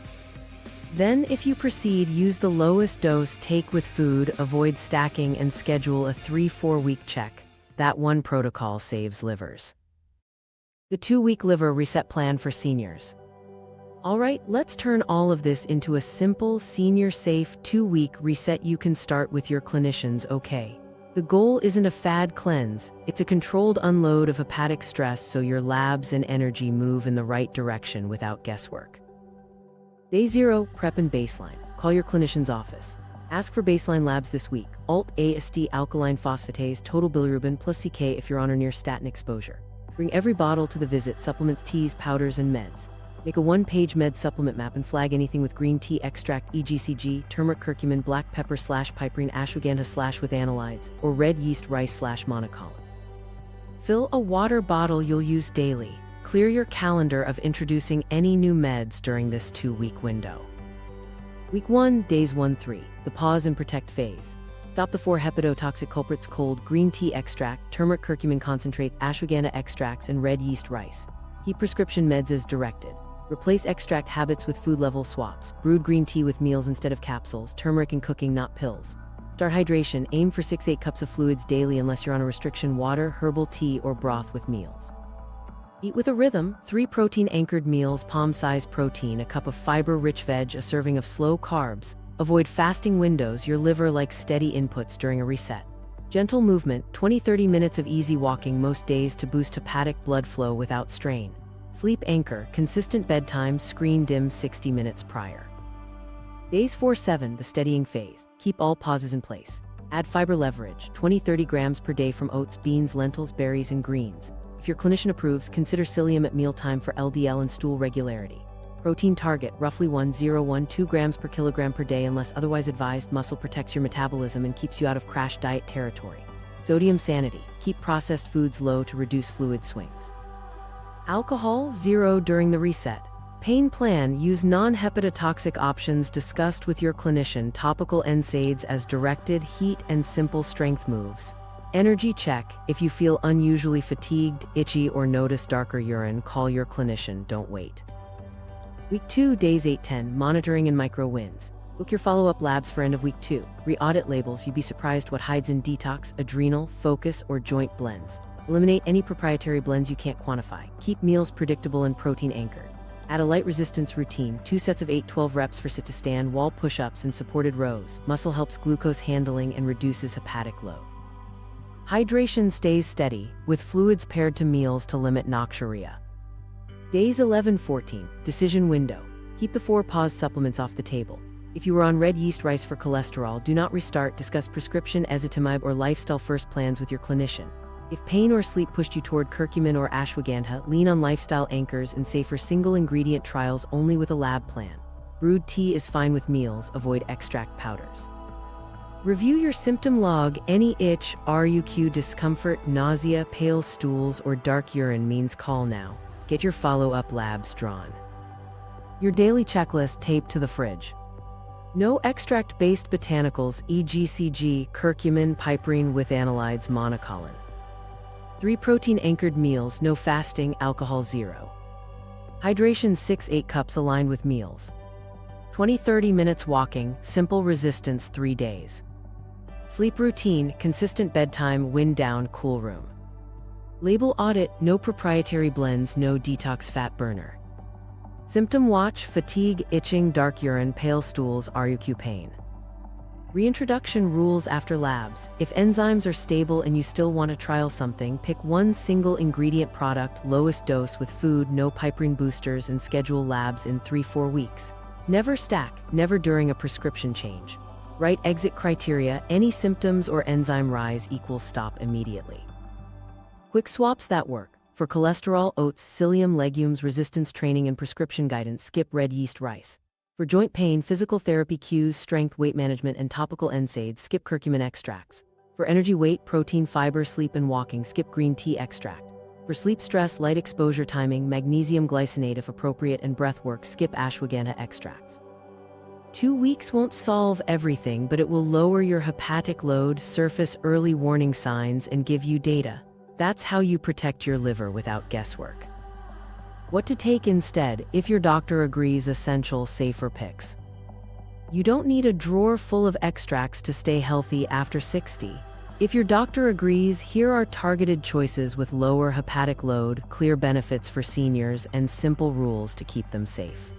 Then, if you proceed, use the lowest dose, take with food, avoid stacking, and schedule a 3-4 week check. That one protocol saves livers. The 2-week liver reset plan for seniors. Alright, let's turn all of this into a simple, senior-safe 2-week reset you can start with your clinicians, okay? The goal isn't a fad cleanse, it's a controlled unload of hepatic stress so your labs and energy move in the right direction without guesswork. Day 0, prep and baseline. Call your clinician's office. Ask for baseline labs this week: ALT-AST, alkaline phosphatase, total bilirubin plus CK if you're on or near statin exposure. Bring every bottle to the visit: supplements, teas, powders, and meds. Make a 1-page med supplement map and flag anything with green tea extract, EGCG, turmeric, curcumin, black pepper / piperine, ashwagandha / with analytes, or red yeast rice / monocolin. Fill a water bottle you'll use daily. Clear your calendar of introducing any new meds during this 2-week window. Week 1, days 1-3, the pause and protect phase. Stop the 4 hepatotoxic culprits: cold, green tea extract, turmeric, curcumin concentrate, ashwagandha extracts, and red yeast rice. Keep prescription meds as directed. Replace extract habits with food level swaps: brewed green tea with meals instead of capsules, turmeric in cooking, not pills. Start hydration, aim for 6-8 cups of fluids daily unless you're on a restriction: water, herbal tea, or broth with meals. Eat with a rhythm: 3 protein-anchored meals, palm-sized protein, a cup of fiber-rich veg, a serving of slow carbs. Avoid fasting windows, your liver likes steady inputs during a reset. Gentle movement: 20-30 minutes of easy walking most days to boost hepatic blood flow without strain. Sleep anchor: consistent bedtime, screen dim 60 minutes prior. Days 4-7, the steadying phase. Keep all pauses in place. Add fiber leverage: 20-30 grams per day from oats, beans, lentils, berries, and greens. If your clinician approves, consider psyllium at mealtime for LDL and stool regularity. Protein target: roughly 1.012 grams per kilogram per day unless otherwise advised. Muscle protects your metabolism and keeps you out of crash diet territory. Sodium sanity: keep processed foods low to reduce fluid swings. Alcohol: 0 during the reset. Pain plan: use non-hepatotoxic options discussed with your clinician. Topical NSAIDs as directed, heat and simple strength moves. Energy check: if you feel unusually fatigued, itchy, or notice darker urine, call your clinician, don't wait. Week 2, days 8-10, monitoring and micro wins. Book your follow-up labs for end of week 2. Re-audit labels: you'd be surprised what hides in detox, adrenal, focus, or joint blends. Eliminate any proprietary blends you can't quantify. Keep meals predictable and protein anchored. Add a light resistance routine: 2 sets of 8-12 reps for sit to stand, wall push-ups, and supported rows. Muscle helps glucose handling and reduces hepatic load. Hydration stays steady, with fluids paired to meals to limit noxuria. Days 11-14, decision window. Keep the 4 pause supplements off the table. If you were on red yeast rice for cholesterol, do not restart. Discuss prescription ezetimibe or lifestyle first plans with your clinician. If pain or sleep pushed you toward curcumin or ashwagandha, lean on lifestyle anchors and safer single-ingredient trials only with a lab plan. Brewed tea is fine with meals, avoid extract powders. Review your symptom log: any itch, RUQ, discomfort, nausea, pale stools, or dark urine means call now. Get your follow-up labs drawn. Your daily checklist taped to the fridge. No extract-based botanicals: EGCG, curcumin, piperine with analytes, monocolin. 3 protein-anchored meals: no fasting, alcohol 0. Hydration: 6-8 cups aligned with meals. 20-30 minutes walking, simple resistance 3 days. Sleep routine: consistent bedtime, wind down, cool room. Label audit: no proprietary blends, no detox fat burner. Symptom watch: fatigue, itching, dark urine, pale stools, RUQ pain. Reintroduction rules after labs: if enzymes are stable and you still want to trial something, pick 1 single ingredient product, lowest dose with food, no piperine boosters, and schedule labs in 3-4 weeks. Never stack, never during a prescription change. Write exit criteria: any symptoms or enzyme rise equals stop immediately. Quick swaps that work: for cholesterol, oats, psyllium, legumes, resistance training, and prescription guidance, skip red yeast rice. For joint pain, physical therapy cues, strength, weight management, and topical NSAIDs, skip curcumin extracts. For energy, weight, protein, fiber, sleep, and walking, skip green tea extract. For sleep stress, light exposure timing, magnesium glycinate if appropriate, and breath work, skip ashwagandha extracts. 2 weeks won't solve everything, but it will lower your hepatic load, surface early warning signs, and give you data. That's how you protect your liver without guesswork. What to take instead, if your doctor agrees, essential, safer picks. You don't need a drawer full of extracts to stay healthy after 60. If your doctor agrees, here are targeted choices with lower hepatic load, clear benefits for seniors, and simple rules to keep them safe.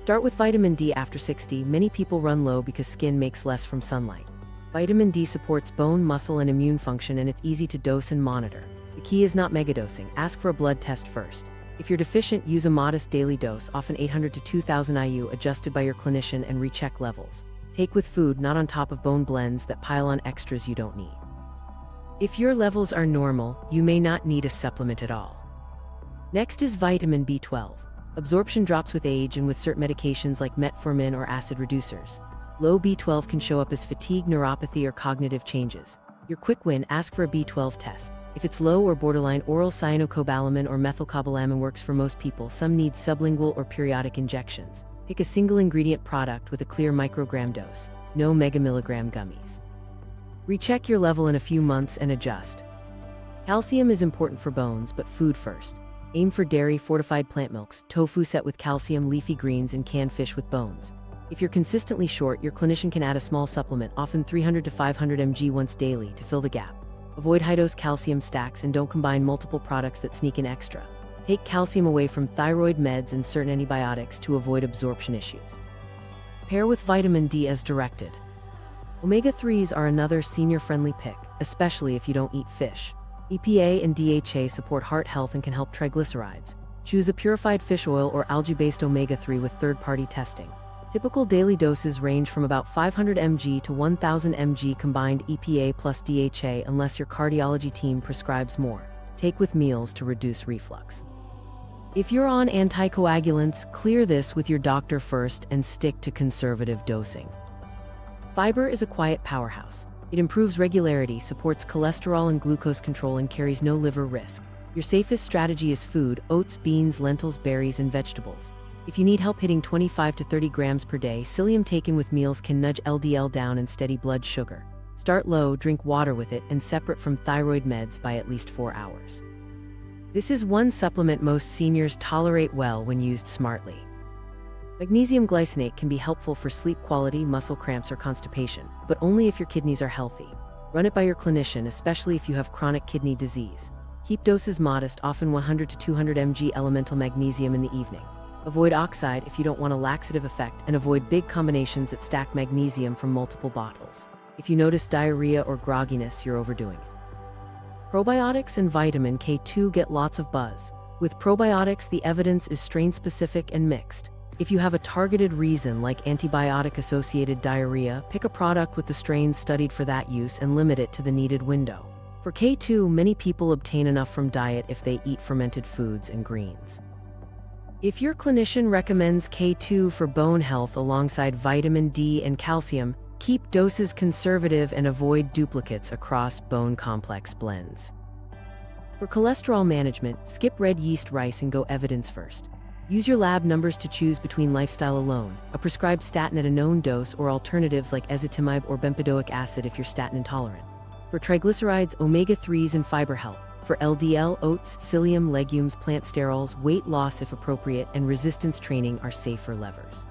Start with vitamin D after 60. Many people run low because skin makes less from sunlight. Vitamin D supports bone, muscle, and immune function, and it's easy to dose and monitor. The key is not megadosing. Ask for a blood test first. If you're deficient, use a modest daily dose, often 800 to 2000 IU, adjusted by your clinician, and recheck levels. Take with food, not on top of bone blends that pile on extras you don't need. If your levels are normal, you may not need a supplement at all. Next is vitamin B12. Absorption drops with age and with certain medications like metformin or acid reducers. Low B12 can show up as fatigue, neuropathy, or cognitive changes. Your quick win, ask for a B12 test. If it's low or borderline, oral cyanocobalamin or methylcobalamin works for most people. Some need sublingual or periodic injections. Pick a single ingredient product with a clear microgram dose. No megamilligram gummies. Recheck your level in a few months and adjust. Calcium is important for bones, but food first. Aim for dairy, fortified plant milks, tofu set with calcium, leafy greens, and canned fish with bones. If you're consistently short, your clinician can add a small supplement, often 300 to 500 mg once daily, to fill the gap. Avoid high-dose calcium stacks and don't combine multiple products that sneak in extra. Take calcium away from thyroid meds and certain antibiotics to avoid absorption issues. Pair with vitamin D as directed. Omega-3s are another senior-friendly pick, especially if you don't eat fish. EPA and DHA support heart health and can help triglycerides. Choose a purified fish oil or algae-based omega-3 with third-party testing. Typical daily doses range from about 500 mg to 1000 mg combined EPA plus DHA unless your cardiology team prescribes more. Take with meals to reduce reflux. If you're on anticoagulants, clear this with your doctor first and stick to conservative dosing. Fiber is a quiet powerhouse. It improves regularity, supports cholesterol and glucose control, and carries no liver risk. Your safest strategy is food: oats, beans, lentils, berries, and vegetables. If you need help hitting 25 to 30 grams per day, psyllium taken with meals can nudge LDL down and steady blood sugar. Start low, drink water with it, and separate from thyroid meds by at least 4 hours. This is one supplement most seniors tolerate well when used smartly. Magnesium glycinate can be helpful for sleep quality, muscle cramps, or constipation, but only if your kidneys are healthy. Run it by your clinician, especially if you have chronic kidney disease. Keep doses modest, often 100 to 200 mg elemental magnesium in the evening. Avoid oxide if you don't want a laxative effect, and avoid big combinations that stack magnesium from multiple bottles. If you notice diarrhea or grogginess, you're overdoing it. Probiotics and vitamin K2 get lots of buzz. With probiotics, the evidence is strain-specific and mixed. If you have a targeted reason like antibiotic-associated diarrhea, pick a product with the strains studied for that use and limit it to the needed window. For K2, many people obtain enough from diet if they eat fermented foods and greens. If your clinician recommends K2 for bone health alongside vitamin D and calcium, keep doses conservative and avoid duplicates across bone complex blends. For cholesterol management, skip red yeast rice and go evidence first. Use your lab numbers to choose between lifestyle alone, a prescribed statin at a known dose, or alternatives like ezetimibe or bempedoic acid if you're statin intolerant. For triglycerides, omega-3s and fiber help. For LDL, oats, psyllium, legumes, plant sterols, weight loss if appropriate, and resistance training are safer levers.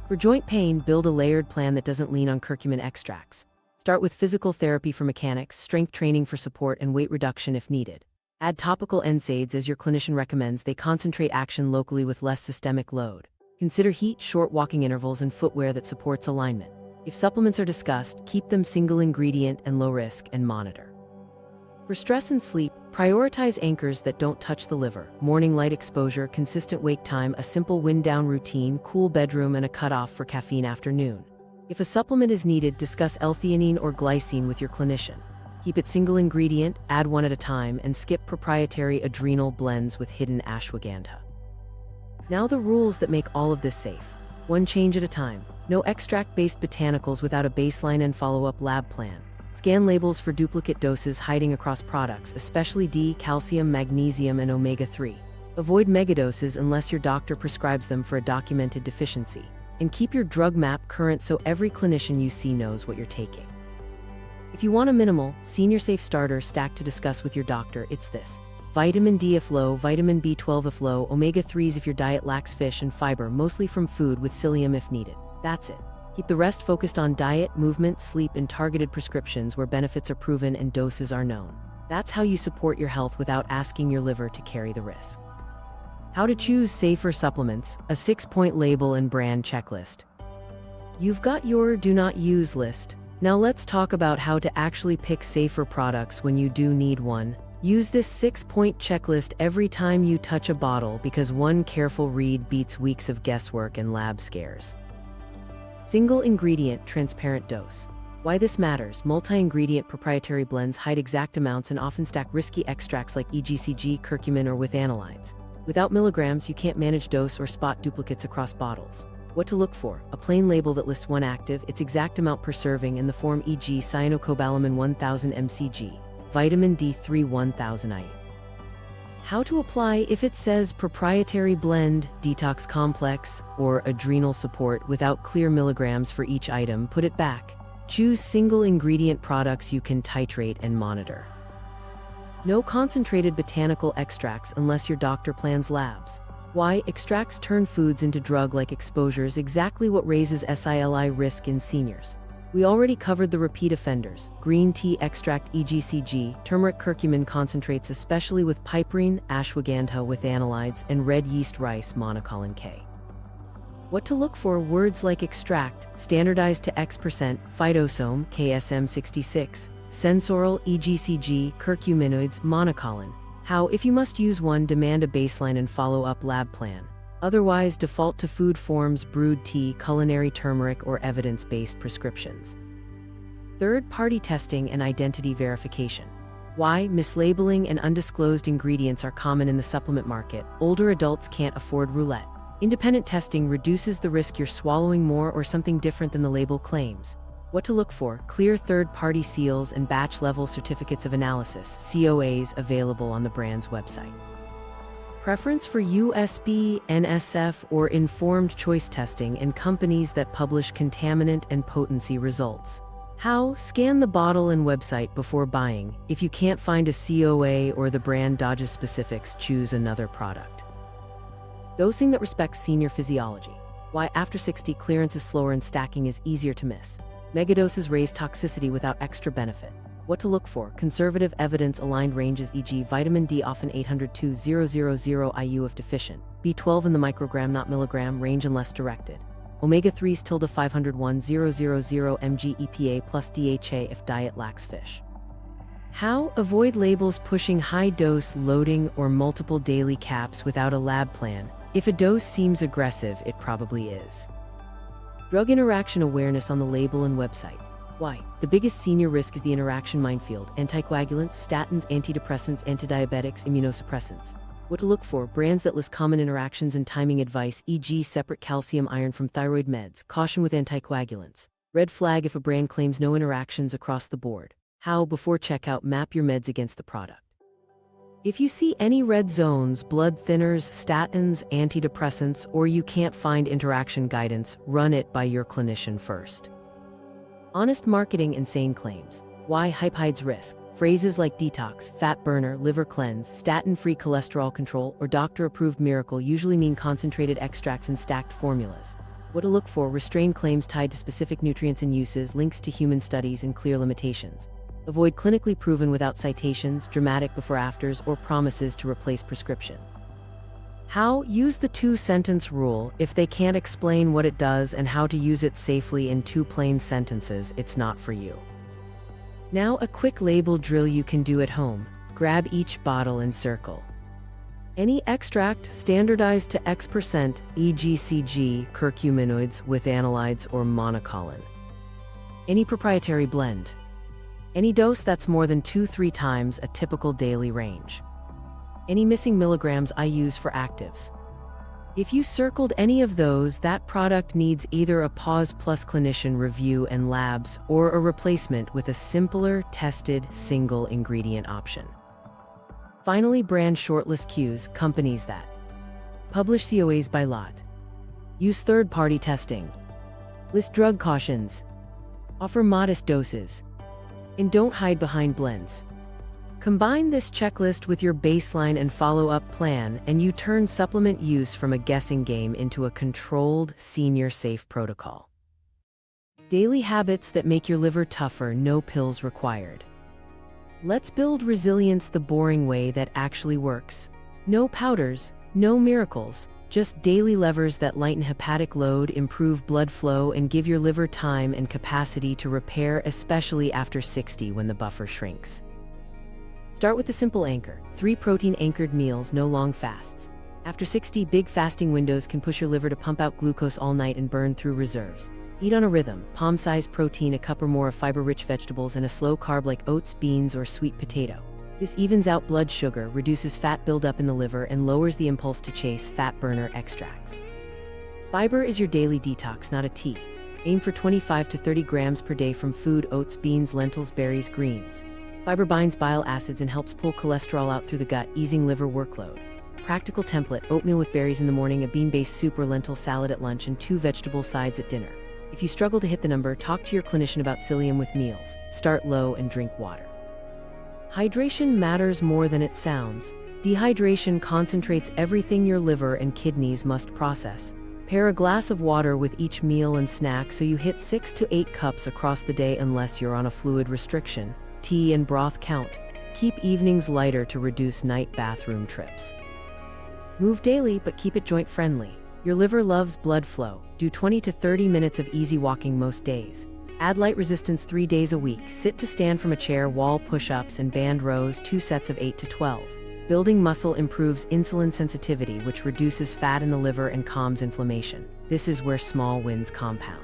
For joint pain, build a layered plan that doesn't lean on curcumin extracts. Start with physical therapy for mechanics, strength training for support, and weight reduction if needed. Add topical NSAIDs as your clinician recommends. They concentrate action locally with less systemic load. Consider heat, short walking intervals, and footwear that supports alignment. If supplements are discussed, keep them single ingredient and low risk, and monitor. For stress and sleep, prioritize anchors that don't touch the liver. Morning light exposure, consistent wake time, a simple wind-down routine, cool bedroom, and a cutoff for caffeine afternoon. If a supplement is needed, discuss L-theanine or glycine with your clinician. Keep it single ingredient, add one at a time, and skip proprietary adrenal blends with hidden ashwagandha. Now the rules that make all of this safe. One change at a time. No extract-based botanicals without a baseline and follow-up lab plan. Scan labels for duplicate doses hiding across products, especially D, calcium, magnesium, and omega-3. Avoid megadoses unless your doctor prescribes them for a documented deficiency. And keep your drug map current so every clinician you see knows what you're taking. If you want a minimal, senior-safe starter stack to discuss with your doctor, it's this. Vitamin D if low, vitamin B12 if low, omega-3s if your diet lacks fish and fiber, mostly from food, with psyllium if needed. That's it. Keep the rest focused on diet, movement, sleep, and targeted prescriptions where benefits are proven and doses are known. That's how you support your health without asking your liver to carry the risk. How to choose safer supplements, a 6-point label and brand checklist. You've got your do not use list. Now let's talk about how to actually pick safer products when you do need one. Use this 6-point checklist every time you touch a bottle, because one careful read beats weeks of guesswork and lab scares. Single ingredient, transparent dose. Why this matters: multi-ingredient proprietary blends hide exact amounts and often stack risky extracts like EGCG, curcumin, or with analytes. Without milligrams, you can't manage dose or spot duplicates across bottles. What to look for: a plain label that lists one active, its exact amount per serving, and the form, e.g. cyanocobalamin 1000 mcg, vitamin D3 1000 IU. How to apply: if it says proprietary blend, detox complex, or adrenal support without clear milligrams for each item, put it back. Choose single ingredient products you can titrate and monitor. No concentrated botanical extracts unless your doctor plans labs. Why? Extracts turn foods into drug-like exposures, exactly what raises SILI risk in seniors. We already covered the repeat offenders: green tea extract, EGCG, turmeric, curcumin concentrates, especially with piperine, ashwagandha with analytes, and red yeast rice, monocolin K. What to look for: words like extract, standardized to X%, phytosome, KSM66, sensorial, EGCG, curcuminoids, monocolin. How? If you must use one, demand a baseline and follow-up lab plan. Otherwise, default to food forms, brewed tea, culinary turmeric, or evidence-based prescriptions. Third-party testing and identity verification. Why? Mislabeling and undisclosed ingredients are common in the supplement market. Older adults can't afford roulette. Independent testing reduces the risk you're swallowing more or something different than the label claims. What to look for: clear third-party seals and batch-level certificates of analysis, COAs, available on the brand's website. Preference for USB, NSF, or informed choice testing and companies that publish contaminant and potency results. How? Scan the bottle and website before buying. If you can't find a COA or the brand dodges specifics, choose another product. Dosing that respects senior physiology. Why? After 60, clearance is slower and stacking is easier to miss. Megadoses raise toxicity without extra benefit. What to look for: conservative, evidence-aligned ranges, e.g. vitamin D often 802,000 IU if deficient, B12 in the microgram not milligram range unless directed, omega-3s tilde 501,000 mg EPA plus DHA if diet lacks fish. How? Avoid labels pushing high-dose loading or multiple daily caps without a lab plan. If a dose seems aggressive, it probably is. Drug interaction awareness on the label and website. Why? The biggest senior risk is the interaction minefield: anticoagulants, statins, antidepressants, antidiabetics, immunosuppressants. What to look for: brands that list common interactions and timing advice, e.g. separate calcium iron from thyroid meds, caution with anticoagulants. Red flag if a brand claims no interactions across the board. How? Before checkout, map your meds against the product. If you see any red zones, blood thinners, statins, antidepressants, or you can't find interaction guidance, run it by your clinician first. Honest marketing and sane claims. Why? Hype hides risk. Phrases like detox, fat burner, liver cleanse, statin-free cholesterol control, or doctor-approved miracle usually mean concentrated extracts and stacked formulas. What to look for: restrained claims tied to specific nutrients and uses, links to human studies, and clear limitations. Avoid clinically proven without citations, dramatic before-afters, or promises to replace prescriptions. How? Use the 2-sentence rule. If they can't explain what it does and how to use it safely in 2 plain sentences, it's not for you. Now, a quick label drill you can do at home. Grab each bottle and circle any extract standardized to X%, EGCG, curcuminoids with analytes or monocolin. Any proprietary blend. Any dose that's more than 2-3 times a typical daily range. Any missing milligrams IUs for actives. If you circled any of those, that product needs either a pause plus clinician review and labs or a replacement with a simpler, tested, single ingredient option. Finally, brand shortlist cues, companies that publish COAs by lot, use third-party testing, list drug cautions, offer modest doses, and don't hide behind blends. Combine this checklist with your baseline and follow-up plan, and you turn supplement use from a guessing game into a controlled, senior-safe protocol. Daily habits that make your liver tougher, no pills required. Let's build resilience the boring way that actually works. No powders, no miracles, just daily levers that lighten hepatic load, improve blood flow, and give your liver time and capacity to repair, especially after 60 when the buffer shrinks. Start with the simple anchor: 3 protein-anchored meals, no long fasts. After 60, big fasting windows can push your liver to pump out glucose all night and burn through reserves. Eat on a rhythm: palm-sized protein, a cup or more of fiber-rich vegetables, and a slow carb like oats, beans, or sweet potato. This evens out blood sugar, reduces fat buildup in the liver, and lowers the impulse to chase fat burner extracts. Fiber is your daily detox, not a tea. Aim for 25 to 30 grams per day from food: oats, beans, lentils, berries, greens. Fiber binds bile acids and helps pull cholesterol out through the gut, easing liver workload. Practical template: oatmeal with berries in the morning, a bean-based soup or lentil salad at lunch, and 2 vegetable sides at dinner. If you struggle to hit the number, talk to your clinician about psyllium with meals. Start low and drink water. Hydration matters more than it sounds. Dehydration concentrates everything your liver and kidneys must process. Pair a glass of water with each meal and snack so you hit 6 to 8 cups across the day unless you're on a fluid restriction. Tea and broth count. Keep evenings lighter to reduce night bathroom trips. Move daily, but keep it joint-friendly. Your liver loves blood flow. Do 20 to 30 minutes of easy walking most days. Add light resistance 3 days a week. Sit to stand from a chair, wall push-ups, and band rows, 2 sets of 8 to 12. Building muscle improves insulin sensitivity, which reduces fat in the liver and calms inflammation. This is where small wins compound.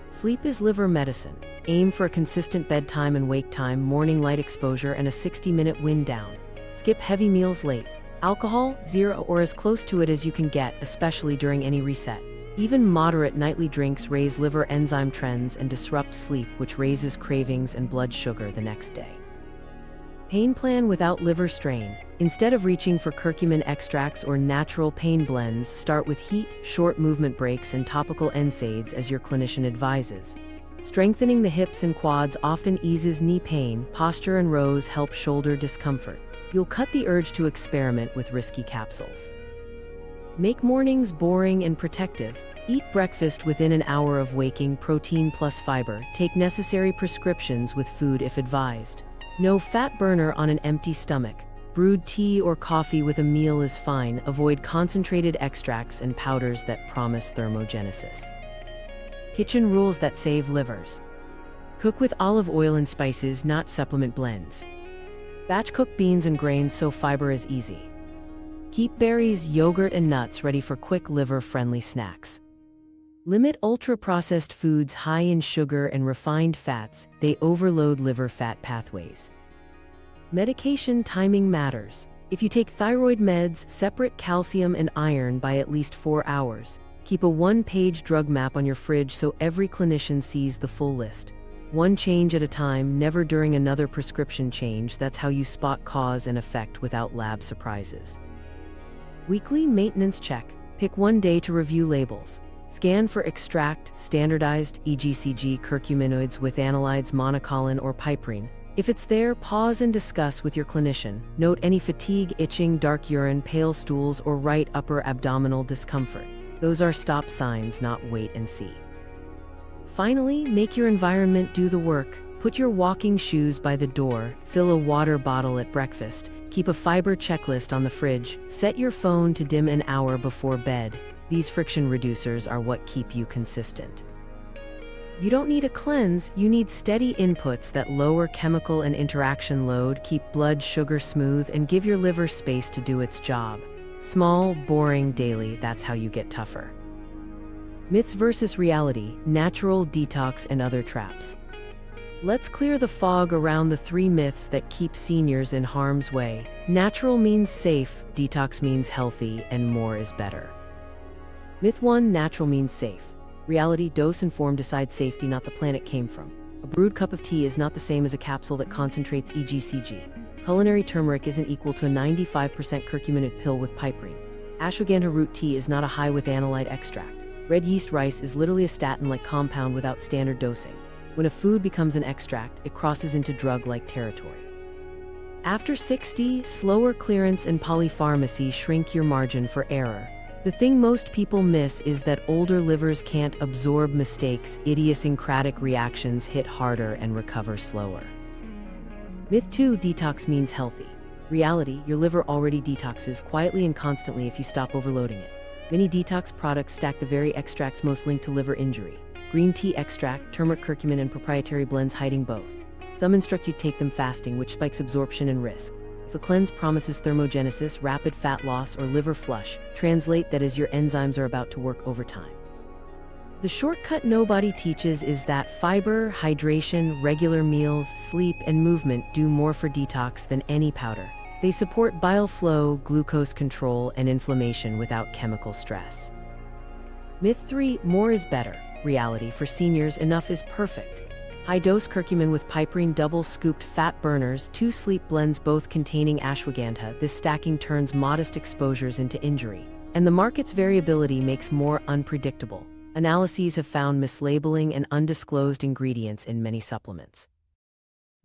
Sleep is liver medicine. Aim for a consistent bedtime and wake time, morning light exposure, and a 60-minute wind down. Skip heavy meals late. Alcohol, 0 or as close to it as you can get, especially during any reset. Even moderate nightly drinks raise liver enzyme trends and disrupt sleep, which raises cravings and blood sugar the next day. Pain plan without liver strain. Instead of reaching for curcumin extracts or natural pain blends, start with heat, short movement breaks, and topical NSAIDs as your clinician advises. Strengthening the hips and quads often eases knee pain. Posture and rows help shoulder discomfort. You'll cut the urge to experiment with risky capsules. Make mornings boring and protective. Eat breakfast within an hour of waking, protein plus fiber. Take necessary prescriptions with food if advised. No fat burner on an empty stomach. Brewed tea or coffee with a meal is fine. Avoid concentrated extracts and powders that promise thermogenesis. Kitchen rules that save livers. Cook with olive oil and spices, not supplement blends. Batch cook beans and grains so fiber is easy. Keep berries, yogurt, and nuts ready for quick liver-friendly snacks. Limit ultra-processed foods high in sugar and refined fats. They overload liver fat pathways. Medication timing matters. If you take thyroid meds, separate calcium and iron by at least 4 hours. Keep a 1-page drug map on your fridge so every clinician sees the full list. 1 change at a time, never during another prescription change. That's how you spot cause and effect without lab surprises. Weekly maintenance check. Pick 1 day to review labels. Scan for extract, standardized, EGCG, curcuminoids with analytes, monocolin, or piperine. If it's there, pause and discuss with your clinician. Note any fatigue, itching, dark urine, pale stools, or right upper abdominal discomfort. Those are stop signs, not wait and see. Finally, make your environment do the work. Put your walking shoes by the door, fill a water bottle at breakfast, keep a fiber checklist on the fridge, set your phone to dim an hour before bed. These friction reducers are what keep you consistent. You don't need a cleanse, you need steady inputs that lower chemical and interaction load, keep blood sugar smooth, and give your liver space to do its job. Small, boring, daily, that's how you get tougher. Myths versus reality, natural, detox, and other traps. Let's clear the fog around the 3 myths that keep seniors in harm's way. Natural means safe, detox means healthy, and more is better. Myth 1: natural means safe. Reality: dose and form decide safety, not the plant it came from. A brewed cup of tea is not the same as a capsule that concentrates EGCG. Culinary turmeric isn't equal to a 95% curcuminate pill with piperine. Ashwagandha root tea is not a high with analyte extract. Red yeast rice is literally a statin-like compound without standard dosing. When a food becomes an extract, it crosses into drug-like territory. After 60, slower clearance and polypharmacy shrink your margin for error. The thing most people miss is that older livers can't absorb mistakes, idiosyncratic reactions hit harder and recover slower. Myth 2: detox means healthy. Reality: your liver already detoxes quietly and constantly if you stop overloading it. Many detox products stack the very extracts most linked to liver injury. Green tea extract, turmeric, curcumin, and proprietary blends hiding both. Some instruct you take them fasting, which spikes absorption and risk. If a cleanse promises thermogenesis, rapid fat loss, or liver flush, translate that as your enzymes are about to work overtime. The shortcut nobody teaches is that fiber, hydration, regular meals, sleep, and movement do more for detox than any powder. They support bile flow, glucose control, and inflammation without chemical stress. Myth 3: more is better. Reality: for seniors, enough is perfect. High-dose curcumin with piperine, double-scooped fat burners, 2 sleep blends both containing ashwagandha. This stacking turns modest exposures into injury. And the market's variability makes more unpredictable. Analyses have found mislabeling and undisclosed ingredients in many supplements.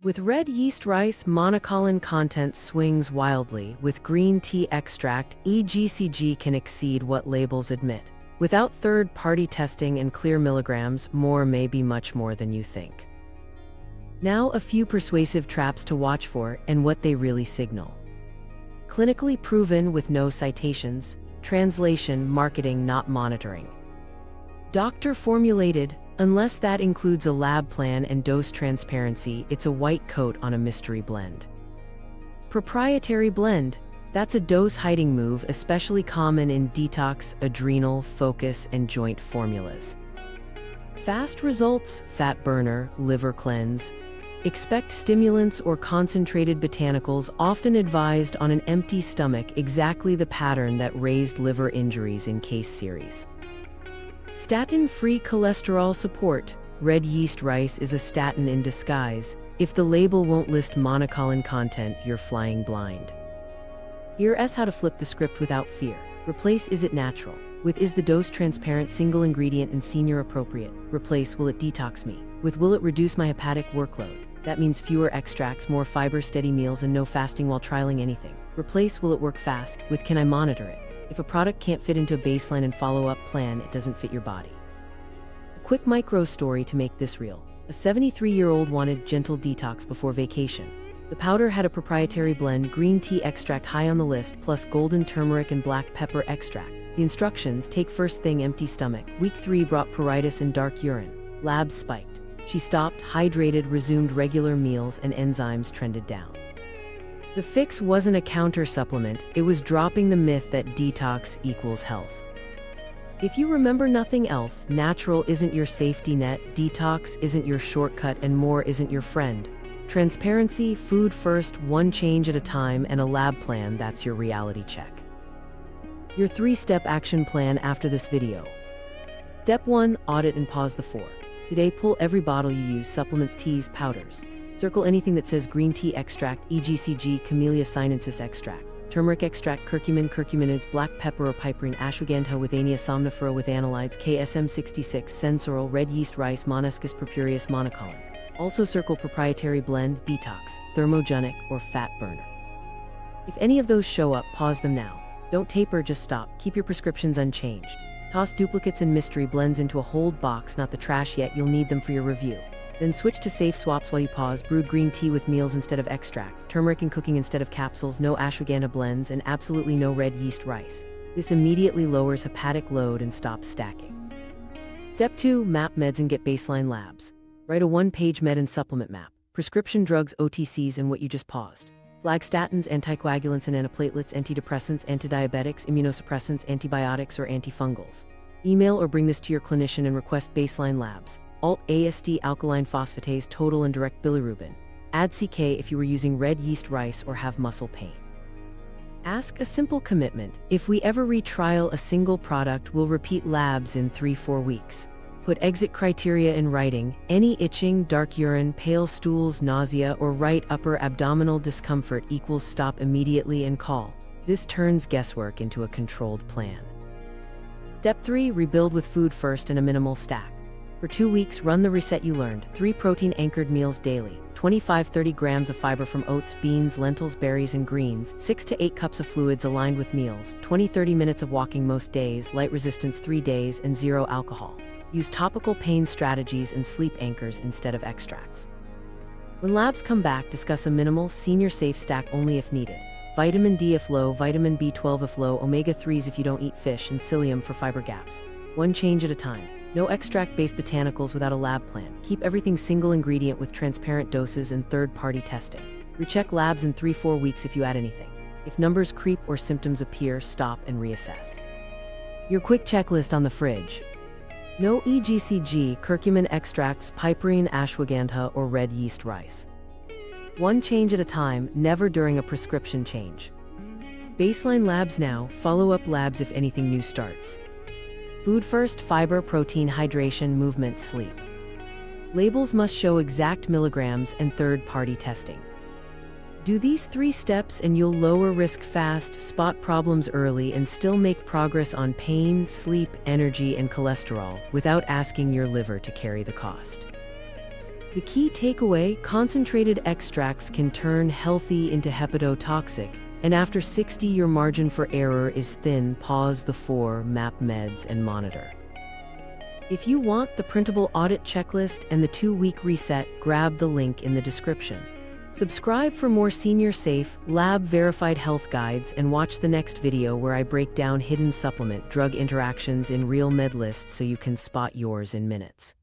With red yeast rice, monocolin content swings wildly. With green tea extract, EGCG can exceed what labels admit. Without third-party testing and clear milligrams, more may be much more than you think. Now, a few persuasive traps to watch for and what they really signal. Clinically proven with no citations. Translation: marketing, not monitoring. Doctor formulated: unless that includes a lab plan and dose transparency, it's a white coat on a mystery blend. Proprietary blend: that's a dose-hiding move, especially common in detox, adrenal, focus, and joint formulas. Fast results: fat burner, liver cleanse. Expect stimulants or concentrated botanicals, often advised on an empty stomach, exactly the pattern that raised liver injuries in case series. Statin-free cholesterol support: red yeast rice is a statin in disguise. If the label won't list monocolin content, you're flying blind. Here's how to flip the script without fear. Replace "is it natural" with "is the dose transparent, single ingredient, and senior appropriate?" Replace "will it detox me" with "will it reduce my hepatic workload?" That means fewer extracts, more fiber, steady meals, and no fasting while trialing anything. Replace "will it work fast" with "can I monitor it?" If a product can't fit into a baseline and follow-up plan, it doesn't fit your body. A quick micro story to make this real. A 73-year-old wanted gentle detox before vacation. The powder had a proprietary blend, green tea extract high on the list, plus golden turmeric and black pepper extract. The instructions: take first thing, empty stomach. Week 3 brought pruritus and dark urine. Labs spiked. She stopped, hydrated, resumed regular meals, and enzymes trended down. The fix wasn't a counter supplement, it was dropping the myth that detox equals health. If you remember nothing else, natural isn't your safety net, detox isn't your shortcut, and more isn't your friend. Transparency, food first, one change at a time, and a lab plan, that's your reality check. Your 3-step action plan after this video. Step 1, audit and pause the 4. Today, pull every bottle you use, supplements, teas, powders. Circle anything that says green tea extract, EGCG, Camellia sinensis extract, turmeric extract, curcumin, curcuminoids, black pepper or piperine, ashwagandha with Aenia somnifera with analytes, KSM66, sensoril, red yeast rice, Monoscus purpureus, monocolin. Also circle proprietary blend, detox, thermogenic, or fat burner. If any of those show up, pause them now. Don't taper, just stop. Keep your prescriptions unchanged. Toss duplicates and mystery blends into a hold box, not the trash yet, you'll need them for your review. Then switch to safe swaps while you pause. Brewed green tea with meals instead of extract, turmeric and cooking instead of capsules, no ashwagandha blends, and absolutely no red yeast rice. This immediately lowers hepatic load and stops stacking. Step 2, map meds and get baseline labs. Write a 1-page med and supplement map. Prescription drugs, OTCs, and what you just paused. Flag statins, anticoagulants and antiplatelets, antidepressants, antidiabetics, immunosuppressants, antibiotics, or antifungals. Email or bring this to your clinician and request baseline labs. Alt-ASD alkaline phosphatase total and direct bilirubin. Add CK if you were using red yeast rice or have muscle pain. Ask a simple commitment. If we ever retrial a single product, we'll repeat labs in 3-4 weeks. Put exit criteria in writing. Any itching, dark urine, pale stools, nausea, or right upper abdominal discomfort equals stop immediately and call. This turns guesswork into a controlled plan. Step 3. Rebuild with food first and a minimal stack. For 2 weeks, run the reset you learned. 3 protein-anchored meals daily. 25-30 grams of fiber from oats, beans, lentils, berries, and greens. 6 to 8 cups of fluids aligned with meals. 20-30 minutes of walking most days. Light resistance 3 days and 0 alcohol. Use topical pain strategies and sleep anchors instead of extracts. When labs come back, discuss a minimal, senior-safe stack only if needed. Vitamin D if low, vitamin B12 if low, omega-3s if you don't eat fish, and psyllium for fiber gaps. One change at a time. No extract-based botanicals without a lab plan. Keep everything single ingredient with transparent doses and third-party testing. Recheck labs in 3-4 weeks if you add anything. If numbers creep or symptoms appear, stop and reassess. Your quick checklist on the fridge. No EGCG, curcumin extracts, piperine, ashwagandha, or red yeast rice. One change at a time, never during a prescription change. Baseline labs now, follow-up labs if anything new starts. Food first, fiber, protein, hydration, movement, sleep. Labels must show exact milligrams and third-party testing. Do these 3 steps and you'll lower risk fast, spot problems early, and still make progress on pain, sleep, energy, and cholesterol without asking your liver to carry the cost. The key takeaway: concentrated extracts can turn healthy into hepatotoxic, and after 60 your margin for error is thin. Pause the 4, map meds, and monitor. If you want the printable audit checklist and the 2-week reset, grab the link in the description. Subscribe for more senior-safe, lab-verified health guides, and watch the next video where I break down hidden supplement drug interactions in real med lists so you can spot yours in minutes.